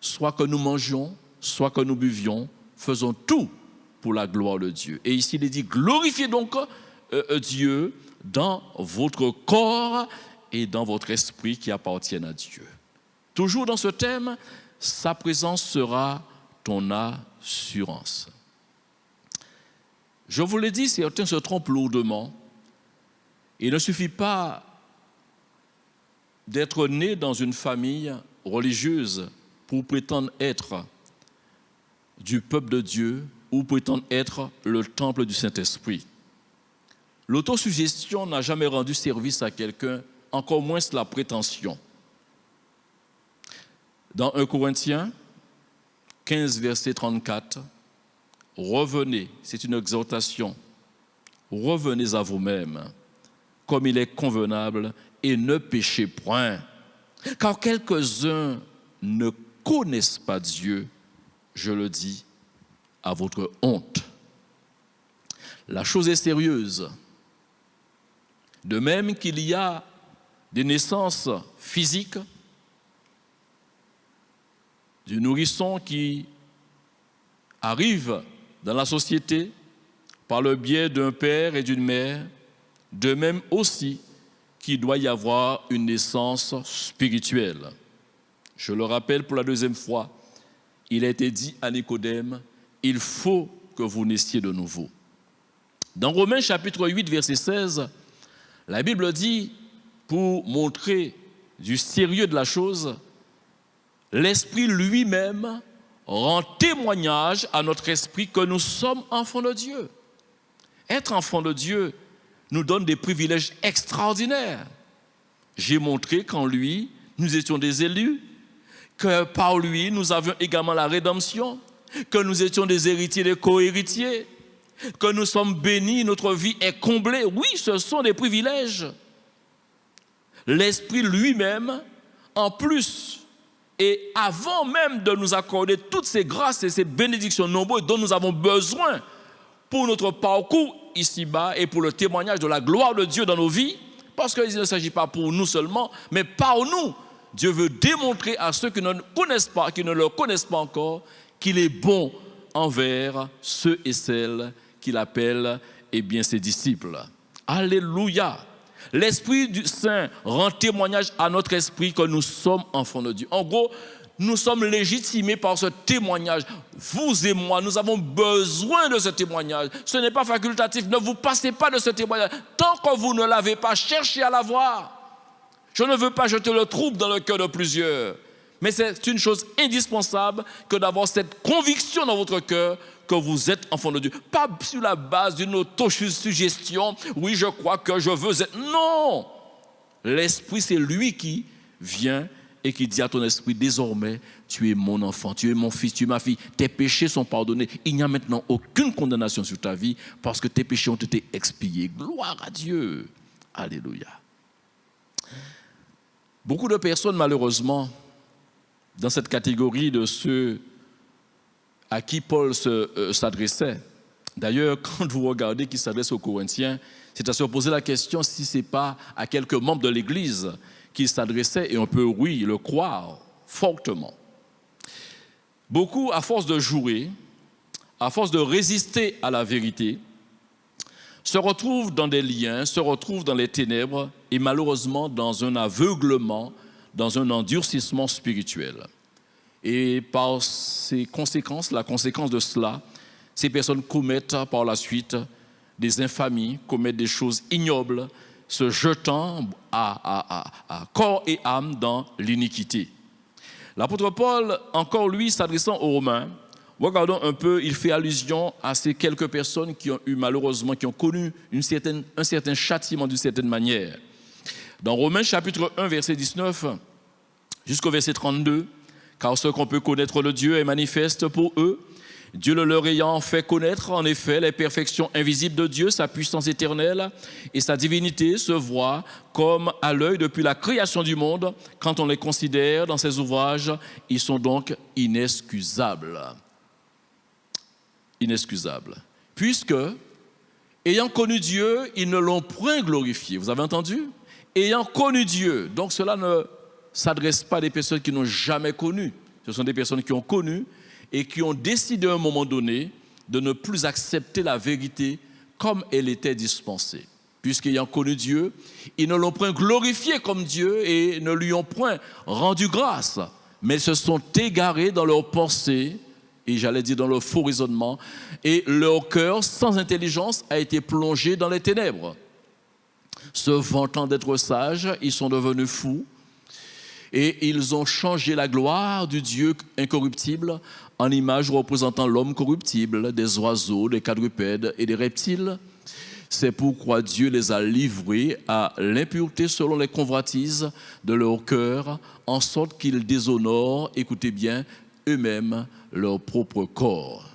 soit que nous mangions, soit que nous buvions, faisons tout pour la gloire de Dieu. Et ici, il est dit, glorifiez donc Dieu dans votre corps et dans votre esprit qui appartiennent à Dieu. Toujours dans ce thème, sa présence sera ton assurance. Je vous l'ai dit, certains se trompent lourdement. Il ne suffit pas d'être né dans une famille religieuse pour prétendre être du peuple de Dieu ou prétendre être le temple du Saint-Esprit. L'autosuggestion n'a jamais rendu service à quelqu'un, encore moins la prétention. Dans 1 Corinthiens 15, verset 34, revenez, c'est une exhortation, revenez à vous-même, comme il est convenable, et ne péchez point. Car quelques-uns ne connaissent pas Dieu, je le dis, à votre honte. La chose est sérieuse. De même qu'il y a des naissances physiques, du nourrisson qui arrive dans la société par le biais d'un père et d'une mère, de même aussi qu'il doit y avoir une naissance spirituelle. Je le rappelle pour la deuxième fois, il a été dit à Nicodème, il faut que vous naissiez de nouveau. Dans Romains chapitre 8, verset 16, la Bible dit, pour montrer du sérieux de la chose, l'Esprit lui-même rend témoignage à notre esprit que nous sommes enfants de Dieu. Être enfant de Dieu nous donne des privilèges extraordinaires. J'ai montré qu'en lui, nous étions des élus, que par lui, nous avions également la rédemption, que nous étions des héritiers, des co-héritiers, que nous sommes bénis, notre vie est comblée. Oui, ce sont des privilèges. L'Esprit lui-même, en plus, et avant même de nous accorder toutes ces grâces et ces bénédictions nombreuses dont nous avons besoin pour notre parcours ici-bas et pour le témoignage de la gloire de Dieu dans nos vies, parce qu'il ne s'agit pas pour nous seulement, mais par nous. Dieu veut démontrer à ceux qui ne connaissent pas, qui ne le connaissent pas encore, qu'il est bon envers ceux et celles qu'il appelle ses disciples. Alléluia! L'Esprit du Saint rend témoignage à notre esprit que nous sommes enfants de Dieu. En gros, nous sommes légitimés par ce témoignage. Vous et moi, nous avons besoin de ce témoignage. Ce n'est pas facultatif. Ne vous passez pas de ce témoignage. Tant que vous ne l'avez pas, cherchez à l'avoir. Je ne veux pas jeter le trouble dans le cœur de plusieurs. Mais c'est une chose indispensable que d'avoir cette conviction dans votre cœur que vous êtes enfant de Dieu. Pas sur la base d'une autosuggestion. Oui, je crois que je veux être. Non! L'Esprit, c'est lui qui vient et qui dit à ton esprit, désormais, tu es mon enfant, tu es mon fils, tu es ma fille. Tes péchés sont pardonnés. Il n'y a maintenant aucune condamnation sur ta vie parce que tes péchés ont été expiés. Gloire à Dieu. Alléluia. Beaucoup de personnes, malheureusement, dans cette catégorie de ceux à qui Paul s'adressait. D'ailleurs, quand vous regardez qu'il s'adresse aux Corinthiens, c'est à se poser la question si ce n'est pas à quelques membres de l'Église qu'il s'adressait, et on peut, oui, le croire fortement. Beaucoup, à force de jouer, à force de résister à la vérité, se retrouvent dans des liens, se retrouvent dans les ténèbres et malheureusement dans un aveuglement, dans un endurcissement spirituel. Et par ces conséquences, la conséquence de cela, ces personnes commettent par la suite des infamies, commettent des choses ignobles, se jetant à corps et âme dans l'iniquité. L'apôtre Paul, encore lui, s'adressant aux Romains, regardons un peu, il fait allusion à ces quelques personnes qui ont eu malheureusement, qui ont connu un certain châtiment d'une certaine manière. Dans Romains chapitre 1, verset 19, jusqu'au verset 32, car ce qu'on peut connaître le Dieu est manifeste pour eux, Dieu le leur ayant fait connaître, en effet, les perfections invisibles de Dieu, sa puissance éternelle et sa divinité se voient comme à l'œil depuis la création du monde. Quand on les considère dans ses ouvrages, ils sont donc inexcusables. Inexcusables. Puisque, ayant connu Dieu, ils ne l'ont point glorifié. Vous avez entendu? Ayant connu Dieu. Donc cela ne s'adresse pas à des personnes qui n'ont jamais connu. Ce sont des personnes qui ont connu et qui ont décidé à un moment donné de ne plus accepter la vérité comme elle était dispensée. Puisqu'ayant connu Dieu, ils ne l'ont point glorifié comme Dieu et ne lui ont point rendu grâce, mais se sont égarés dans leurs pensées, et j'allais dire dans leur faux raisonnement, et leur cœur, sans intelligence, a été plongé dans les ténèbres. Se vantant d'être sages, ils sont devenus fous, et ils ont changé la gloire du Dieu incorruptible en image représentant l'homme corruptible, des oiseaux, des quadrupèdes et des reptiles. C'est pourquoi Dieu les a livrés à l'impureté selon les convoitises de leur cœur, en sorte qu'ils déshonorent, écoutez bien, eux-mêmes leur propre corps.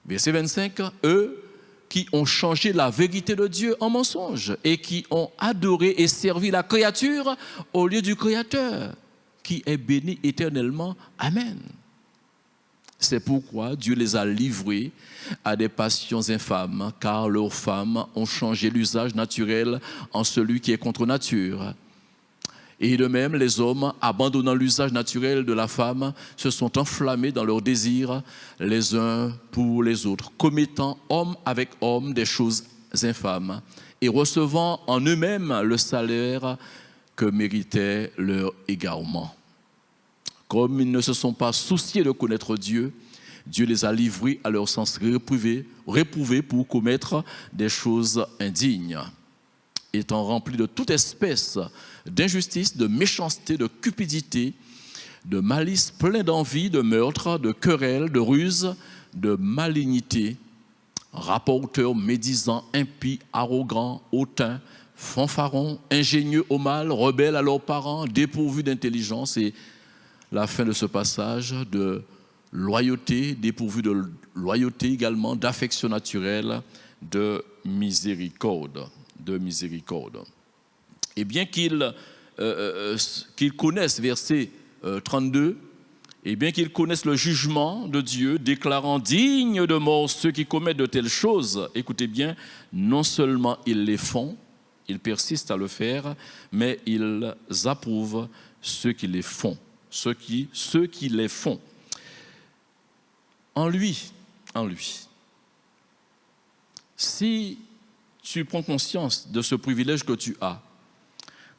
Verset 25, eux qui ont changé la vérité de Dieu en mensonge et qui ont adoré et servi la créature au lieu du Créateur, qui est béni éternellement. Amen. C'est pourquoi Dieu les a livrés à des passions infâmes, car leurs femmes ont changé l'usage naturel en celui qui est contre nature. Et de même, les hommes, abandonnant l'usage naturel de la femme, se sont enflammés dans leurs désirs les uns pour les autres, commettant homme avec homme des choses infâmes et recevant en eux-mêmes le salaire que méritait leur égarement. Comme ils ne se sont pas souciés de connaître Dieu, Dieu les a livrés à leur sens réprouvés pour commettre des choses indignes. Étant remplis de toute espèce d'injustice, de méchanceté, de cupidité, de malice, plein d'envie, de meurtre, de querelles, de ruse, de malignité, rapporteurs, médisants, impies, arrogants, hautains, fanfarons, ingénieux au mal, rebelles à leurs parents, dépourvus d'intelligence. Et la fin de ce passage, de loyauté, dépourvus de loyauté également, d'affection naturelle, de miséricorde. Et bien qu'ils connaissent, verset 32, et bien qu'ils connaissent le jugement de Dieu, déclarant dignes de mort ceux qui commettent de telles choses, écoutez bien, non seulement ils les font, ils persistent à le faire, mais ils approuvent ceux qui les font, ceux qui les font. En lui, si tu prends conscience de ce privilège que tu as,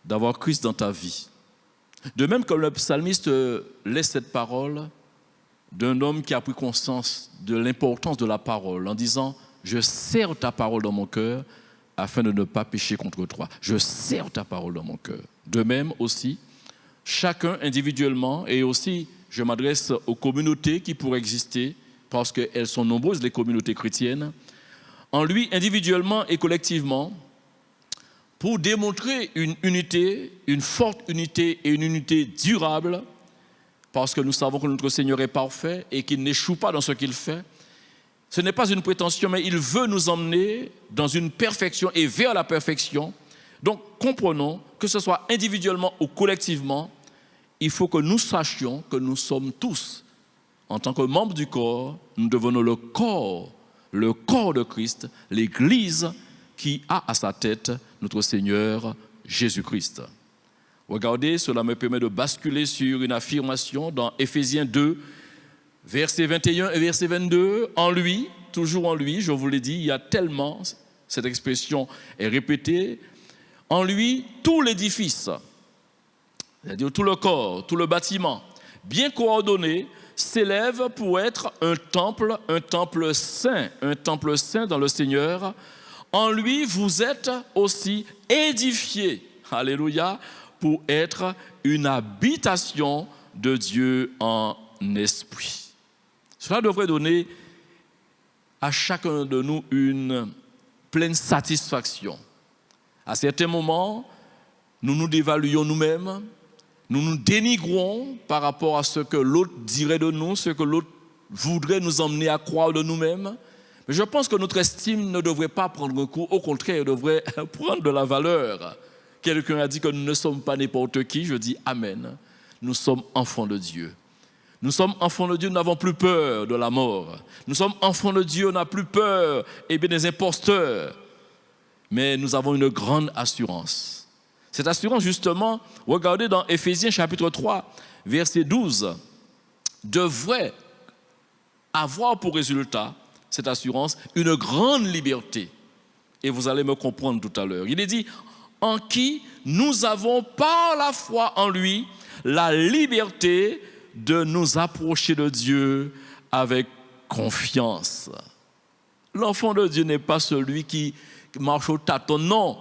d'avoir Christ dans ta vie. De même comme le psalmiste laisse cette parole d'un homme qui a pris conscience de l'importance de la parole en disant « Je serre ta parole dans mon cœur afin de ne pas pécher contre toi. Je serre ta parole dans mon cœur. » De même aussi, chacun individuellement, et aussi je m'adresse aux communautés qui pourraient exister parce qu'elles sont nombreuses, les communautés chrétiennes, en lui individuellement et collectivement, pour démontrer une unité, une forte unité et une unité durable, parce que nous savons que notre Seigneur est parfait et qu'il n'échoue pas dans ce qu'il fait. Ce n'est pas une prétention, mais il veut nous emmener dans une perfection et vers la perfection, Donc, comprenons, que ce soit individuellement ou collectivement, il faut que nous sachions que nous sommes tous, en tant que membres du corps, nous devenons le corps de Christ, l'Église qui a à sa tête notre Seigneur Jésus-Christ. Regardez, cela me permet de basculer sur une affirmation dans Éphésiens 2, versets 21 et verset 22. En lui, toujours en lui, je vous l'ai dit, il y a tellement, cette expression est répétée, en lui, tout l'édifice, c'est-à-dire tout le corps, tout le bâtiment, bien coordonné, s'élève pour être un temple saint dans le Seigneur. En lui, vous êtes aussi édifiés, alléluia, pour être une habitation de Dieu en esprit. Cela devrait donner à chacun de nous une pleine satisfaction. À certains moments, nous nous dévaluons nous-mêmes, nous nous dénigrons par rapport à ce que l'autre dirait de nous, ce que l'autre voudrait nous emmener à croire de nous-mêmes. Mais je pense que notre estime ne devrait pas prendre un coup, au contraire, elle devrait prendre de la valeur. Quelqu'un a dit que nous ne sommes pas n'importe qui, je dis Amen. Nous sommes enfants de Dieu. Nous sommes enfants de Dieu, nous n'avons plus peur de la mort. Nous sommes enfants de Dieu, on n'a plus peur des imposteurs. Mais nous avons une grande assurance. Cette assurance, justement, regardez dans Éphésiens chapitre 3, verset 12, devrait avoir pour résultat, cette assurance, une grande liberté. Et vous allez me comprendre tout à l'heure. Il est dit, en qui nous avons par la foi en lui la liberté de nous approcher de Dieu avec confiance. L'enfant de Dieu n'est pas celui qui marche au tâton, non.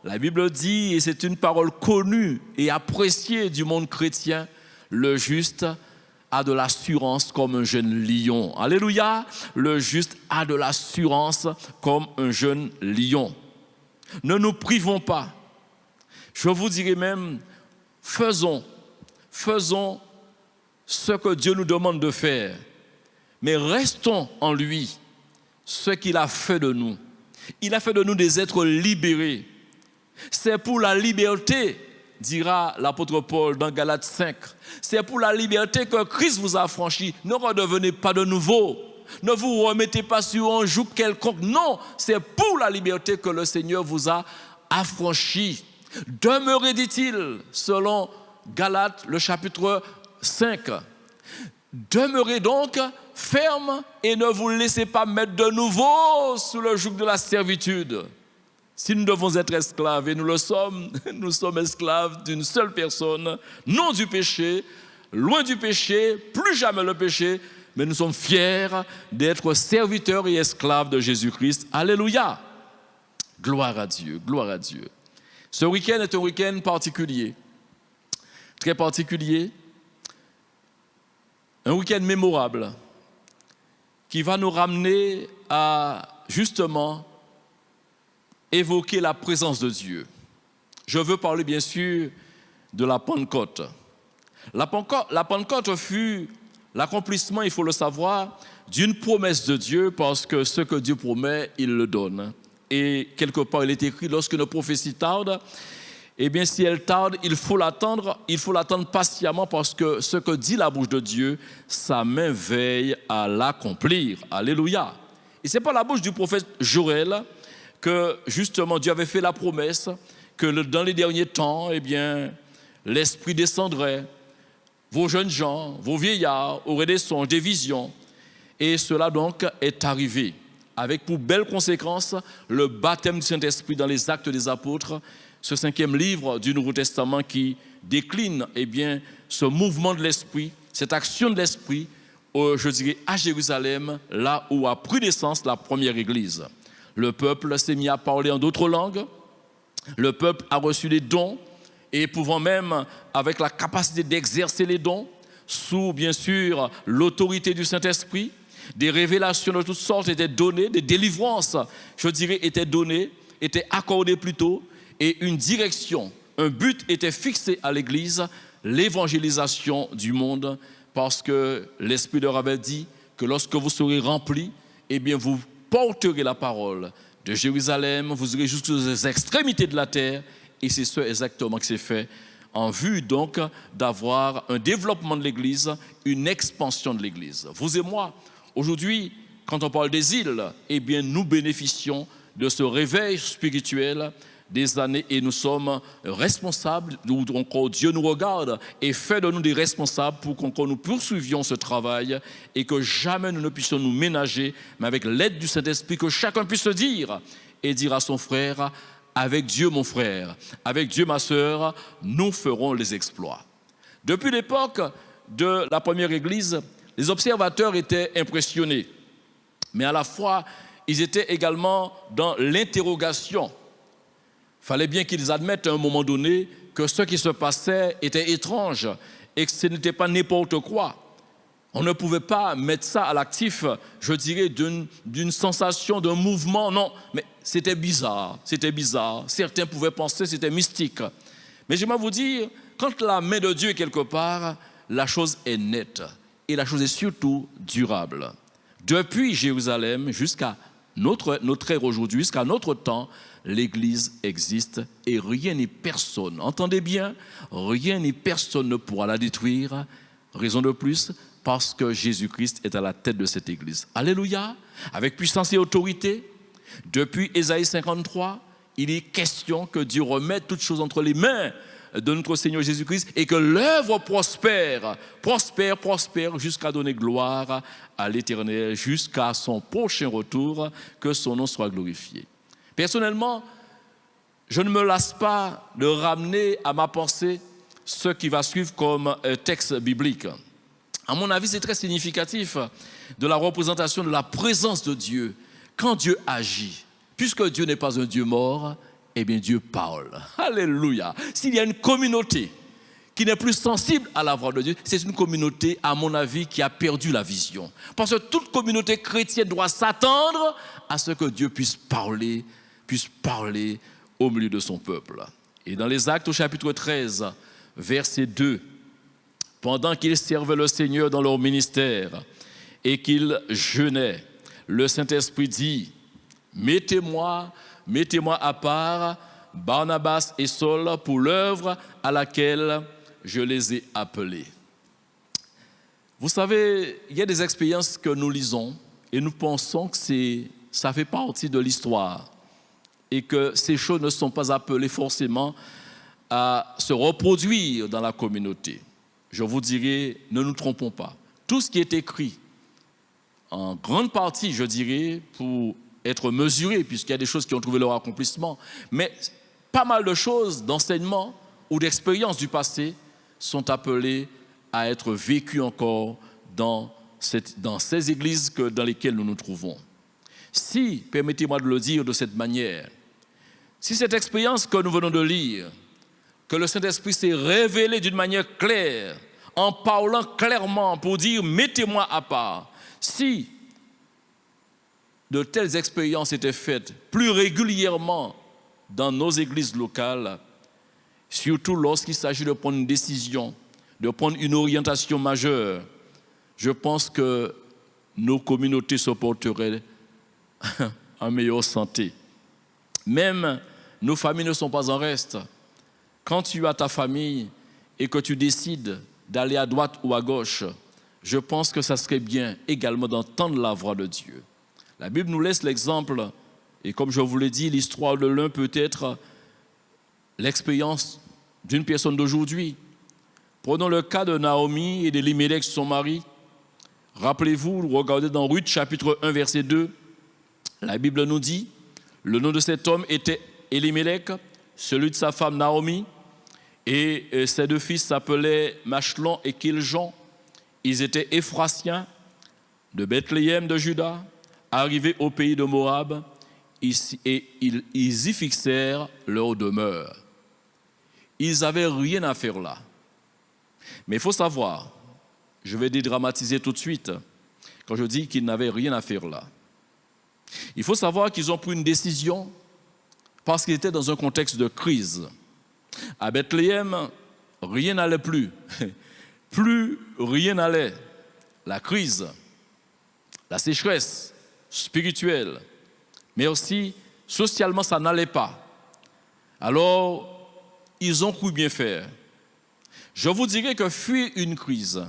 La Bible dit, et c'est une parole connue et appréciée du monde chrétien, le juste a de l'assurance comme un jeune lion. Alléluia, le juste a de l'assurance comme un jeune lion. Ne nous privons pas. Je vous dirais même, faisons ce que Dieu nous demande de faire, mais restons en lui, ce qu'il a fait de nous. Il a fait de nous des êtres libérés. C'est pour la liberté, dira l'apôtre Paul dans Galates 5. C'est pour la liberté que Christ vous a affranchi. Ne redevenez pas de nouveau. Ne vous remettez pas sur un joug quelconque. Non, c'est pour la liberté que le Seigneur vous a affranchi. Demeurez, dit-il, selon Galates, le chapitre 5. Demeurez donc ferme et ne vous laissez pas mettre de nouveau sous le joug de la servitude. Si nous devons être esclaves, et nous le sommes, nous sommes esclaves d'une seule personne, non du péché, loin du péché, plus jamais le péché, mais nous sommes fiers d'être serviteurs et esclaves de Jésus-Christ. Alléluia! Gloire à Dieu, gloire à Dieu. Ce week-end est un week-end particulier, très particulier, un week-end mémorable qui va nous ramener à justement évoquer la présence de Dieu. Je veux parler bien sûr de la Pentecôte. La Pentecôte fut l'accomplissement, il faut le savoir, d'une promesse de Dieu parce que ce que Dieu promet, il le donne. Et quelque part, il est écrit, lorsqu'une prophétie tarde, eh bien si elle tarde, il faut l'attendre patiemment parce que ce que dit la bouche de Dieu, sa main veille à l'accomplir. Alléluia. Et ce n'est pas la bouche du prophète Joël que justement Dieu avait fait la promesse que dans les derniers temps, eh bien, l'Esprit descendrait, vos jeunes gens, vos vieillards auraient des songes, des visions. Et cela donc est arrivé, avec pour belle conséquence le baptême du Saint-Esprit dans les Actes des Apôtres, ce 5e livre du Nouveau Testament qui décline eh bien, ce mouvement de l'Esprit, cette action de l'Esprit, je dirais à Jérusalem, là où a pris naissance la première Église. Le peuple s'est mis à parler en d'autres langues, le peuple a reçu des dons, et pouvant même, avec la capacité d'exercer les dons, sous bien sûr l'autorité du Saint-Esprit, des révélations de toutes sortes étaient données, des délivrances, je dirais, étaient données, étaient accordées plutôt, et une direction, un but était fixé à l'Église, l'évangélisation du monde, parce que l'Esprit leur avait dit que lorsque vous serez remplis, eh bien vous porterez la parole de Jérusalem, vous irez jusqu'aux extrémités de la terre, Et c'est ce exactement que c'est fait en vue donc d'avoir un développement de l'Église, une expansion de l'Église. Vous et moi, aujourd'hui, quand on parle des îles, eh bien nous bénéficions de ce réveil spirituel des années et nous sommes responsables, encore Dieu nous regarde et fait de nous des responsables pour que nous poursuivions ce travail et que jamais nous ne puissions nous ménager, mais avec l'aide du Saint-Esprit, que chacun puisse se dire et dire à son frère: avec Dieu mon frère, avec Dieu ma sœur, nous ferons les exploits. Depuis l'époque de la première Église, les observateurs étaient impressionnés, mais à la fois ils étaient également dans l'interrogation. Il fallait bien qu'ils admettent à un moment donné que ce qui se passait était étrange et que ce n'était pas n'importe quoi. On ne pouvait pas mettre ça à l'actif, je dirais, d'une sensation, d'un mouvement. Non, mais c'était bizarre, c'était bizarre. Certains pouvaient penser que c'était mystique. Mais j'aimerais vous dire, quand la main de Dieu est quelque part, la chose est nette et la chose est surtout durable. Depuis Jérusalem jusqu'à notre ère aujourd'hui, jusqu'à notre temps, l'Église existe et rien ni personne, entendez bien, rien ni personne ne pourra la détruire. Raison de plus, parce que Jésus-Christ est à la tête de cette Église. Alléluia, avec puissance et autorité. Depuis Ésaïe 53, il est question que Dieu remette toutes choses entre les mains de notre Seigneur Jésus-Christ et que l'œuvre prospère, prospère, prospère jusqu'à donner gloire à l'Éternel, jusqu'à son prochain retour, que son nom soit glorifié. Personnellement, je ne me lasse pas de ramener à ma pensée ce qui va suivre comme texte biblique. À mon avis, c'est très significatif de la représentation de la présence de Dieu. Quand Dieu agit, puisque Dieu n'est pas un Dieu mort, eh bien Dieu parle. Alléluia. S'il y a une communauté qui n'est plus sensible à la voix de Dieu, c'est une communauté, à mon avis, qui a perdu la vision. Parce que toute communauté chrétienne doit s'attendre à ce que Dieu puisse parler au milieu de son peuple. Et dans les Actes au chapitre 13, verset 2, pendant qu'ils servaient le Seigneur dans leur ministère et qu'ils jeûnaient, le Saint-Esprit dit: mettez-moi à part Barnabas et Saul pour l'œuvre à laquelle je les ai appelés. Vous savez, il y a des expériences que nous lisons et nous pensons que ça fait partie de l'histoire et que ces choses ne sont pas appelées forcément à se reproduire dans la communauté. Je vous dirais, ne nous trompons pas. Tout ce qui est écrit, en grande partie, je dirais, pour être mesuré, puisqu'il y a des choses qui ont trouvé leur accomplissement, mais pas mal de choses d'enseignement ou d'expériences du passé sont appelées à être vécues encore dans ces églises dans lesquelles nous nous trouvons. Si, permettez-moi de le dire de cette manière, si cette expérience que nous venons de lire, que le Saint-Esprit s'est révélé d'une manière claire, en parlant clairement pour dire « mettez-moi à part », si de telles expériences étaient faites plus régulièrement dans nos églises locales, surtout lorsqu'il s'agit de prendre une décision, de prendre une orientation majeure, je pense que nos communautés se porteraient en meilleure santé. Même nos familles ne sont pas en reste. Quand tu as ta famille et que tu décides d'aller à droite ou à gauche, je pense que ça serait bien également d'entendre la voix de Dieu. La Bible nous laisse l'exemple, et comme je vous l'ai dit, l'histoire de l'un peut être l'expérience d'une personne d'aujourd'hui. Prenons le cas de Naomi et d'Elimelech, son mari. Rappelez-vous, regardez dans Ruth chapitre 1, verset 2, la Bible nous dit, le nom de cet homme était Elimelech, celui de sa femme Naomi, et ses deux fils s'appelaient Machlon et Kiljon. Ils étaient Éphrasiens de Bethléem de Juda, arrivés au pays de Moab, et ils y fixèrent leur demeure. Ils n'avaient rien à faire là. Mais il faut savoir, je vais dédramatiser tout de suite, quand je dis qu'ils n'avaient rien à faire là. Il faut savoir qu'ils ont pris une décision parce qu'ils étaient dans un contexte de crise. À Bethléem, rien n'allait plus. Plus rien n'allait. La crise, la sécheresse spirituelle, mais aussi socialement, ça n'allait pas. Alors, ils ont cru bien faire. Je vous dirais que fuir une crise,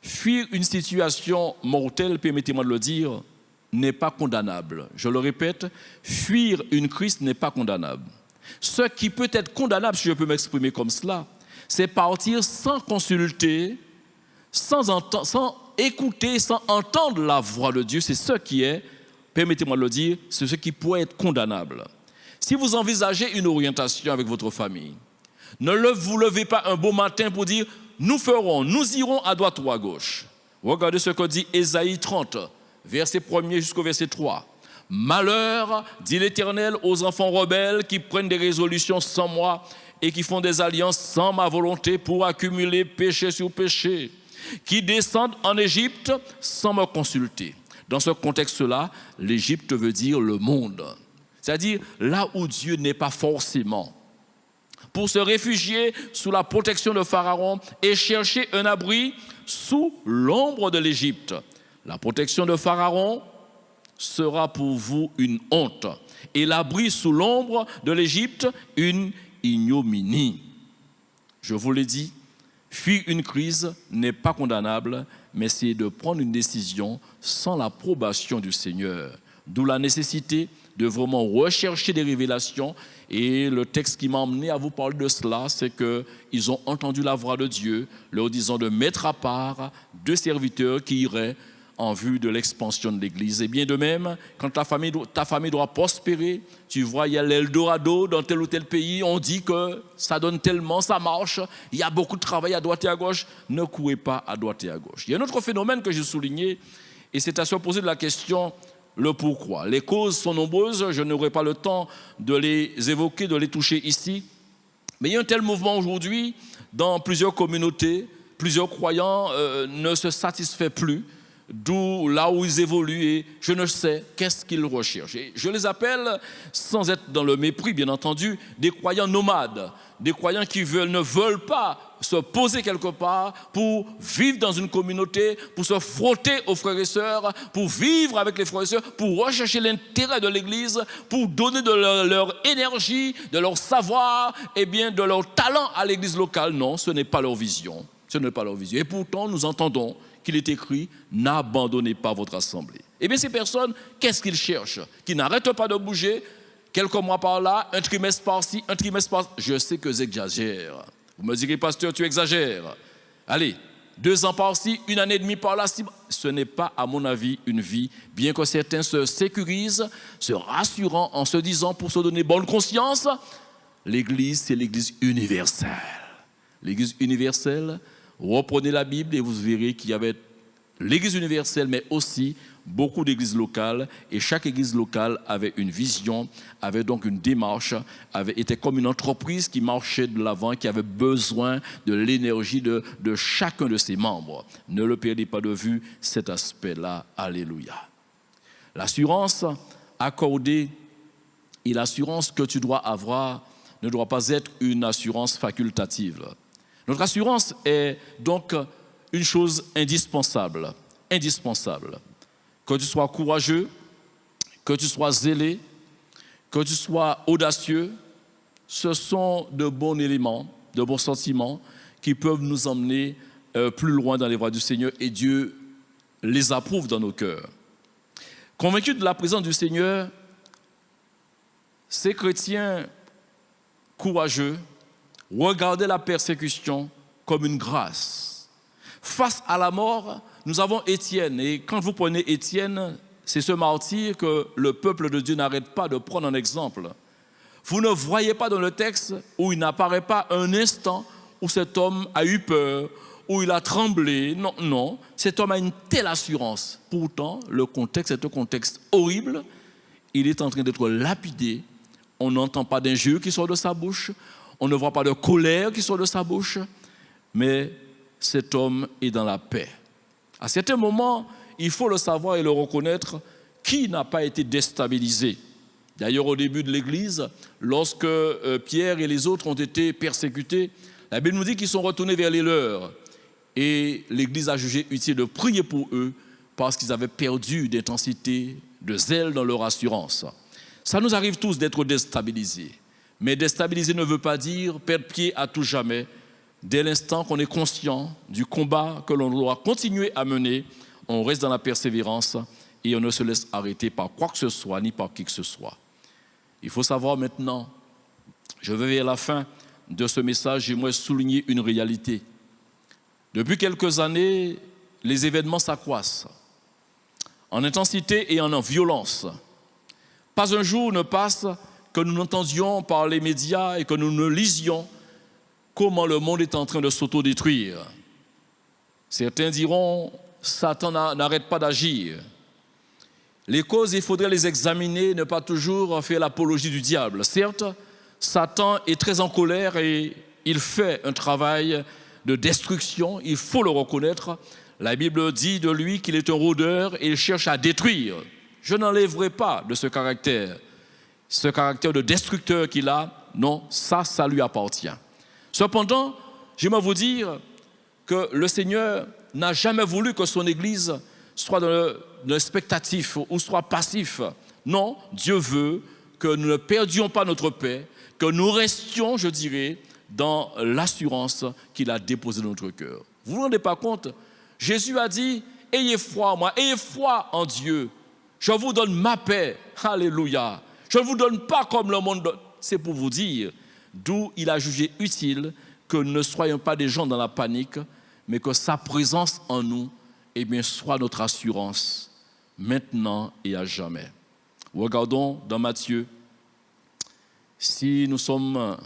fuir une situation mortelle, permettez-moi de le dire, n'est pas condamnable. Je le répète, fuir une crise n'est pas condamnable. Ce qui peut être condamnable, si je peux m'exprimer comme cela, c'est partir sans consulter, sans écouter, sans entendre la voix de Dieu. C'est ce qui est, permettez-moi de le dire, c'est ce qui pourrait être condamnable. Si vous envisagez une orientation avec votre famille, ne vous levez pas un beau matin pour dire « nous irons à droite ou à gauche ». Regardez ce que dit Ésaïe 30, verset 1er jusqu'au verset 3. « Malheur, dit l'Éternel, aux enfants rebelles qui prennent des résolutions sans moi et qui font des alliances sans ma volonté pour accumuler péché sur péché, qui descendent en Égypte sans me consulter. » Dans ce contexte-là, l'Égypte veut dire le monde. C'est-à-dire là où Dieu n'est pas forcément. Pour se réfugier sous la protection de Pharaon et chercher un abri sous l'ombre de l'Égypte. La protection de Pharaon sera pour vous une honte et l'abri sous l'ombre de l'Égypte une ignominie. Je vous l'ai dit, fuir une crise n'est pas condamnable, mais c'est de prendre une décision sans l'approbation du Seigneur. D'où la nécessité de vraiment rechercher des révélations. Et le texte qui m'a emmené à vous parler de cela, c'est qu'ils ont entendu la voix de Dieu, leur disant de mettre à part 2 serviteurs qui iraient en vue de l'expansion de l'Église. Et bien de même, quand ta famille doit prospérer, tu vois, il y a l'Eldorado dans tel ou tel pays, on dit que ça donne tellement, ça marche, il y a beaucoup de travail à droite et à gauche, ne courez pas à droite et à gauche. Il y a un autre phénomène que j'ai souligné, et c'est à se poser de la question, le pourquoi. Les causes sont nombreuses, je n'aurai pas le temps de les évoquer, de les toucher ici, mais il y a un tel mouvement aujourd'hui, dans plusieurs communautés, plusieurs croyants ne se satisfait plus, d'où là où ils évoluent et je ne sais qu'est-ce qu'ils recherchent. Et je les appelle, sans être dans le mépris bien entendu, des croyants nomades, des croyants qui ne veulent pas se poser quelque part pour vivre dans une communauté, pour se frotter aux frères et sœurs, pour vivre avec les frères et sœurs, pour rechercher l'intérêt de l'Église, pour donner de leur énergie, de leur savoir, et bien de leur talent à l'Église locale. Non, ce n'est pas leur vision. Ce n'est pas leur vision. Et pourtant, nous entendons qu'il est écrit « N'abandonnez pas votre assemblée ». Eh bien, ces personnes, qu'est-ce qu'ils cherchent? Qui n'arrêtent pas de bouger, quelques mois par là, un trimestre par-ci, un trimestre par-ci. Je sais que j'exagère. Vous me direz, pasteur, tu exagères. Allez, 2 ans par-ci, 1 année et demie par-là. Ce n'est pas, à mon avis, une vie, bien que certains se sécurisent, se rassurant en se disant, pour se donner bonne conscience, l'Église, c'est l'Église universelle. L'Église universelle, reprenez la Bible et vous verrez qu'il y avait l'Église universelle, mais aussi beaucoup d'églises locales. Et chaque église locale avait une vision, avait donc une démarche, était comme une entreprise qui marchait de l'avant, qui avait besoin de l'énergie de chacun de ses membres. Ne le perdez pas de vue, cet aspect-là. Alléluia. L'assurance accordée et l'assurance que tu dois avoir ne doit pas être une assurance facultative. Notre assurance est donc une chose indispensable, indispensable. Que tu sois courageux, que tu sois zélé, que tu sois audacieux, ce sont de bons éléments, de bons sentiments qui peuvent nous emmener plus loin dans les voies du Seigneur et Dieu les approuve dans nos cœurs. Convaincus de la présence du Seigneur, ces chrétiens courageux regardaient la persécution comme une grâce. Face à la mort, nous avons Étienne. Et quand vous prenez Étienne, c'est ce martyr que le peuple de Dieu n'arrête pas de prendre en exemple. Vous ne voyez pas dans le texte où il n'apparaît pas un instant où cet homme a eu peur, où il a tremblé. Non, non, cet homme a une telle assurance. Pourtant, le contexte est un contexte horrible. Il est en train d'être lapidé. On n'entend pas d'injures qui sortent de sa bouche. On ne voit pas de colère qui sort de sa bouche. Mais cet homme est dans la paix. À certains moments, il faut le savoir et le reconnaître, qui n'a pas été déstabilisé. D'ailleurs, au début de l'Église, lorsque Pierre et les autres ont été persécutés, la Bible nous dit qu'ils sont retournés vers les leurs. Et l'Église a jugé utile de prier pour eux parce qu'ils avaient perdu d'intensité, de zèle dans leur assurance. Ça nous arrive tous d'être déstabilisés. Mais déstabiliser ne veut pas dire perdre pied à tout jamais. Dès l'instant qu'on est conscient du combat que l'on doit continuer à mener, on reste dans la persévérance et on ne se laisse arrêter par quoi que ce soit, ni par qui que ce soit. Il faut savoir maintenant, je vais vers la fin de ce message, j'aimerais souligner une réalité. Depuis quelques années, les événements s'accroissent en intensité et en violence. Pas un jour ne passe que nous n'entendions par les médias et que nous ne lisions comment le monde est en train de s'autodétruire. Certains diront, Satan n'arrête pas d'agir. Les causes, il faudrait les examiner, ne pas toujours faire l'apologie du diable. Certes, Satan est très en colère et il fait un travail de destruction, il faut le reconnaître. La Bible dit de lui qu'il est un rôdeur et il cherche à détruire. Je n'enlèverai pas de ce caractère de destructeur qu'il a, non, ça lui appartient. Cependant, j'aimerais vous dire que le Seigneur n'a jamais voulu que son Église soit dans le spectatif ou soit passif. Non, Dieu veut que nous ne perdions pas notre paix, que nous restions, je dirais, dans l'assurance qu'il a déposée dans notre cœur. Vous ne vous rendez pas compte? Jésus a dit, ayez foi en moi, ayez foi en Dieu. Je vous donne ma paix. Alléluia. Je ne vous donne pas comme le monde donne. C'est pour vous dire d'où il a jugé utile que nous ne soyons pas des gens dans la panique, mais que sa présence en nous, soit notre assurance, maintenant et à jamais. Regardons dans Matthieu. Si nous sommes,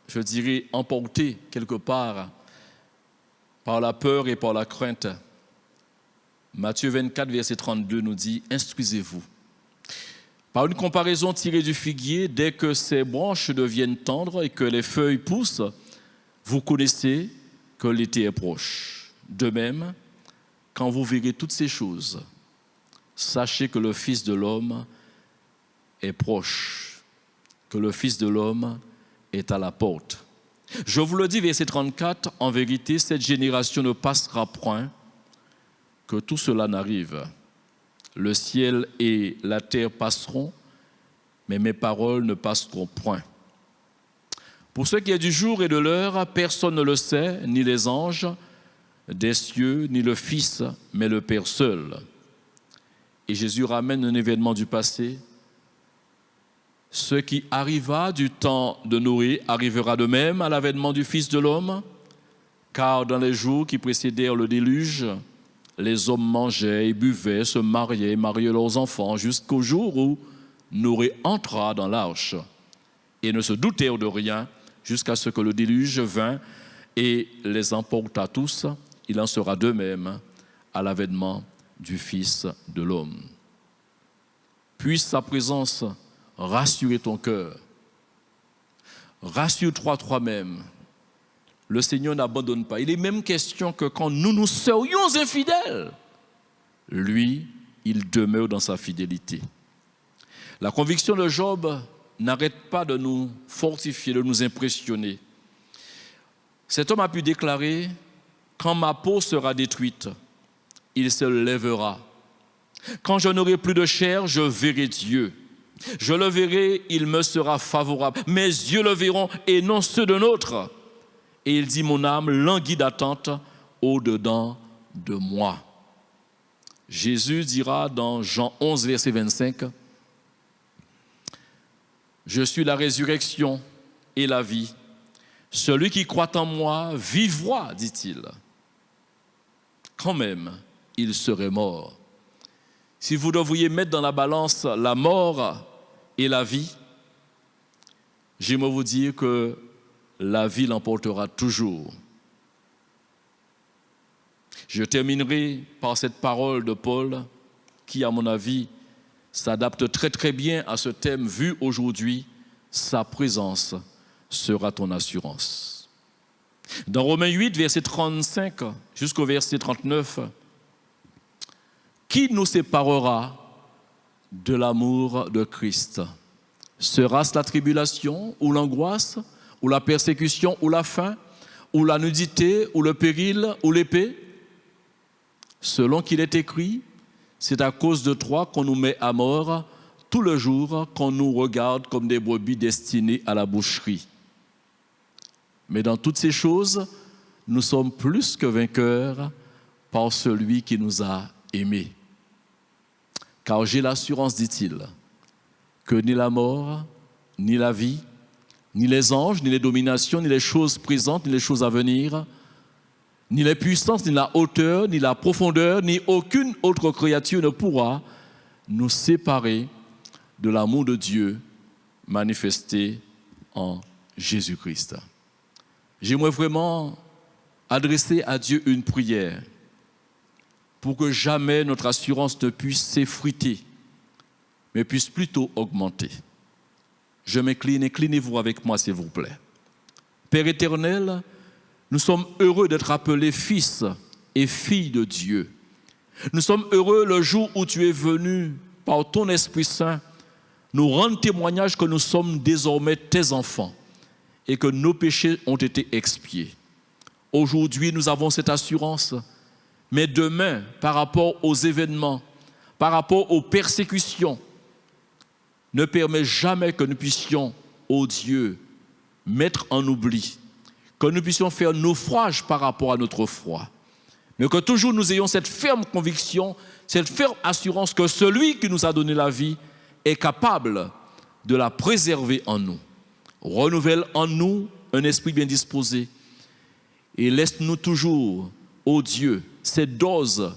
je dirais, emportés quelque part par la peur et par la crainte, Matthieu 24, verset 32 nous dit « Instruisez-vous ». Par une comparaison tirée du figuier, dès que ses branches deviennent tendres et que les feuilles poussent, vous connaissez que l'été est proche. De même, quand vous verrez toutes ces choses, sachez que le Fils de l'homme est proche, que le Fils de l'homme est à la porte. Je vous le dis, verset 34, en vérité, cette génération ne passera point que tout cela n'arrive. Le ciel et la terre passeront, mais mes paroles ne passeront point. Pour ce qui est du jour et de l'heure, personne ne le sait, ni les anges des cieux, ni le Fils, mais le Père seul. Et Jésus ramène un événement du passé. Ce qui arriva du temps de Noé arrivera de même à l'avènement du Fils de l'homme, car dans les jours qui précédèrent le déluge, les hommes mangeaient et buvaient, se mariaient, mariaient leurs enfants, jusqu'au jour où Noé entra dans l'arche et ne se doutèrent de rien jusqu'à ce que le déluge vint et les emporta tous. Il en sera de même à l'avènement du Fils de l'homme. Puisse sa présence rassurer ton cœur. Rassure-toi toi-même. Le Seigneur n'abandonne pas. Il est même question que quand nous serions infidèles, lui, il demeure dans sa fidélité. La conviction de Job n'arrête pas de nous fortifier, de nous impressionner. Cet homme a pu déclarer, quand ma peau sera détruite, il se lèvera. Quand je n'aurai plus de chair, je verrai Dieu. Je le verrai, il me sera favorable. Mes yeux le verront et non ceux de nôtre. Et il dit, mon âme languit d'attente au-dedans de moi. Jésus dira dans Jean 11, verset 25, je suis la résurrection et la vie. Celui qui croit en moi vivra, dit-il. Quand même, il serait mort. Si vous devriez mettre dans la balance la mort et la vie, j'aimerais vous dire que la vie l'emportera toujours. Je terminerai par cette parole de Paul qui, à mon avis, s'adapte très très bien à ce thème vu aujourd'hui. Sa présence sera ton assurance. Dans Romains 8, verset 35 jusqu'au verset 39, qui nous séparera de l'amour de Christ? Sera-ce la tribulation ou l'angoisse ou la persécution ou la faim ou la nudité ou le péril ou l'épée? Selon qu'il est écrit, c'est à cause de toi qu'on nous met à mort. tout le jour qu'on nous regarde comme des brebis destinées à la boucherie. Mais dans toutes ces choses, nous sommes plus que vainqueurs par celui qui nous a aimés. Car j'ai l'assurance, dit-il, que ni la mort, ni la vie, ni les anges, ni les dominations, ni les choses présentes, ni les choses à venir, ni les puissances, ni la hauteur, ni la profondeur, ni aucune autre créature ne pourra nous séparer de l'amour de Dieu manifesté en Jésus-Christ. J'aimerais vraiment adresser à Dieu une prière pour que jamais notre assurance ne puisse s'effriter, mais puisse plutôt augmenter. Je m'incline, inclinez-vous avec moi s'il vous plaît. Père éternel, nous sommes heureux d'être appelés fils et filles de Dieu. Nous sommes heureux le jour où tu es venu par ton Esprit Saint nous rendre témoignage que nous sommes désormais tes enfants et que nos péchés ont été expiés. Aujourd'hui, nous avons cette assurance, mais demain, par rapport aux événements, par rapport aux persécutions, ne permet jamais que nous puissions, ô Dieu, mettre en oubli, que nous puissions faire naufrage par rapport à notre foi, mais que toujours nous ayons cette ferme conviction, cette ferme assurance que celui qui nous a donné la vie est capable de la préserver en nous. Renouvelle en nous un esprit bien disposé et laisse-nous toujours, ô Dieu, cette dose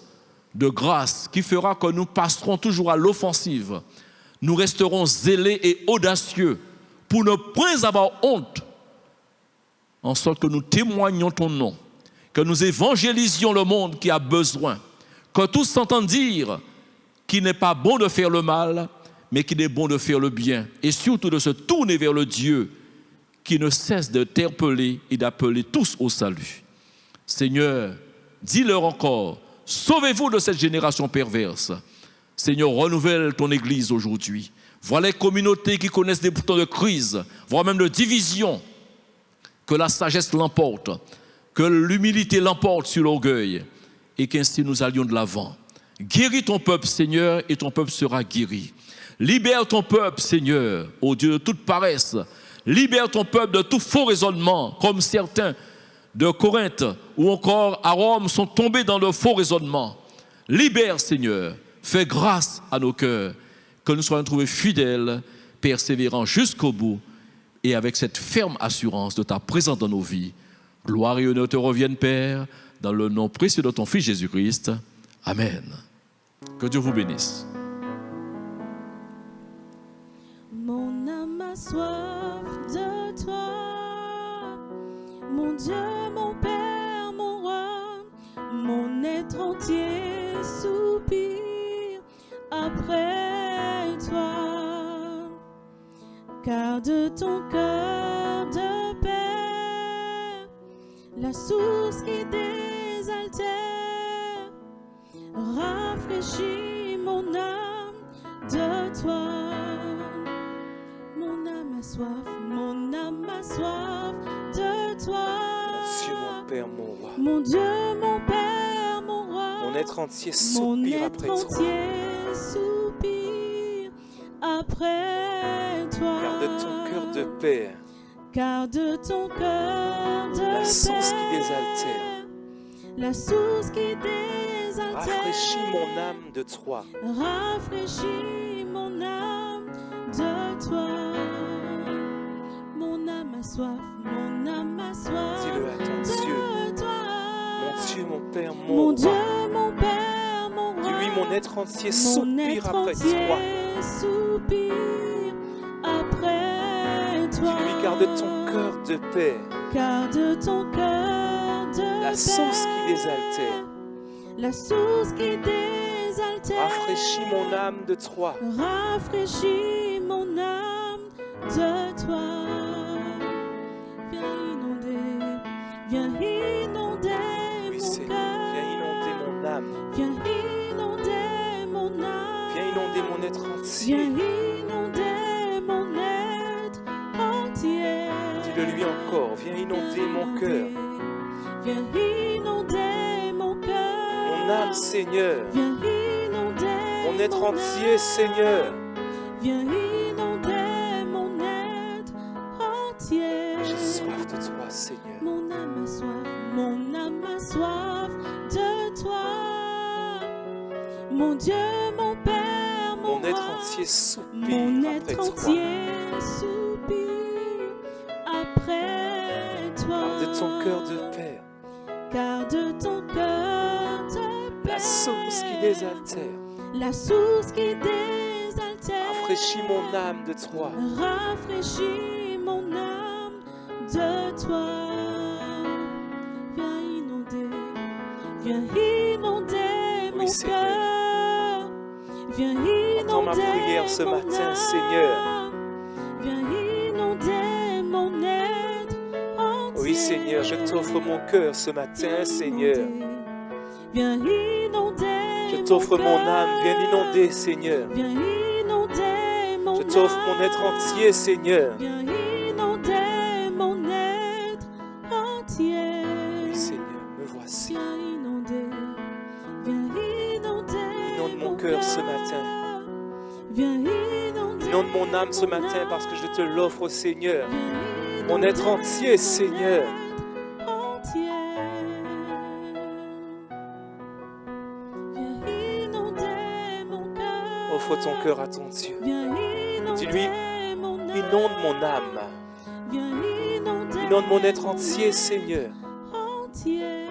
de grâce qui fera que nous passerons toujours à l'offensive. Nous resterons zélés et audacieux pour ne point avoir honte, en sorte que nous témoignions ton nom, que nous évangélisions le monde qui a besoin, que tous s'entendent dire qu'il n'est pas bon de faire le mal, mais qu'il est bon de faire le bien, et surtout de se tourner vers le Dieu qui ne cesse d'interpeller et d'appeler tous au salut. Seigneur, dis-leur encore, sauvez-vous de cette génération perverse. Seigneur, renouvelle ton Église aujourd'hui. Vois les communautés qui connaissent des boutons de crise, voire même de division. Que la sagesse l'emporte, que l'humilité l'emporte sur l'orgueil, et qu'ainsi nous allions de l'avant. Guéris ton peuple, Seigneur, et ton peuple sera guéri. Libère ton peuple, Seigneur, ô Dieu de toute paresse. Libère ton peuple de tout faux raisonnement, comme certains de Corinthe ou encore à Rome sont tombés dans le faux raisonnement. Libère, Seigneur, fais grâce à nos cœurs, que nous soyons trouvés fidèles, persévérants jusqu'au bout, et avec cette ferme assurance de ta présence dans nos vies. Gloire et honneur te reviennent, Père, dans le nom précieux de ton Fils Jésus-Christ. Amen. Que Dieu vous bénisse. Mon âme a soif de toi, mon Dieu, mon Père, mon roi, mon être entier soupire après toi. Car de ton cœur de Père, la source qui désaltère, rafraîchit mon âme de toi. Mon âme a soif de toi. Dieu, mon Père, mon roi. Mon Dieu, mon Père, mon roi. Mon être entier Mon soupire être après toi. entier soupire après toi. Car de ton cœur de Père, Car de ton cœur de la source qui Père, désaltère, la source qui désaltère, rafraîchis mon âme de toi. rafraîchis mon âme de toi. Mon âme a soif, mon âme a soif Dis-le à ton Dieu. de toi. Mon Dieu, mon Père, mon Mon roi. Dieu, mon Père, mon roi. Dis-lui, mon être entier Mon soupire être après entier toi. soupire après toi. Dis-lui, car de ton cœur de Père, Car de ton cœur de la source Père, qui désaltère, la source qui désaltère, rafraîchis mon âme de toi. rafraîchis mon âme de toi. Viens inonder Oui, mon Seigneur, cœur. viens inonder mon âme. Viens inonder mon âme. Viens inonder mon être Viens entier. inonder mon être entier. Dis-le lui encore, viens inonder mon cœur. Viens inonder mon cœur. Mon âme, Seigneur. Viens inonder Mon être mon entier, âme. Seigneur. Viens inonder mon être entier. J'ai soif de toi, Seigneur. Mon âme a soif de toi. Mon Dieu, mon Père, mon Mon être roi, entier soupire mon après être toi. entier soupire après toi. Car de ton cœur de Père, Car de ton cœur de Père, la source qui désaltère, la source qui désaltère, rafraîchis mon âme de toi. rafraîchis mon âme de toi. Viens inonder mon Seigneur. cœur. Viens inonder Entends ma prière ce mon matin, âme. Seigneur. Viens inonder mon être entier. Oui, Seigneur, je t'offre mon cœur ce matin, Seigneur. Viens inonder Je t'offre mon âme, viens inonder, Seigneur. Viens inonder mon Je t'offre mon être entier, Seigneur. Viens inonder mon être entier. Oui, Seigneur, me voici. Viens inonder Inonde mon cœur ce matin. Viens inonder Inonde mon âme ce matin parce que je te l'offre, Seigneur. Viens Mon être inonder entier, Seigneur. mon être entier. Viens inonder mon cœur. Offre ton cœur à ton Dieu. Viens inonder Dis-lui, mon âme. Inonde mon âme. Viens inonder Inonde mon être entier, Seigneur. entier.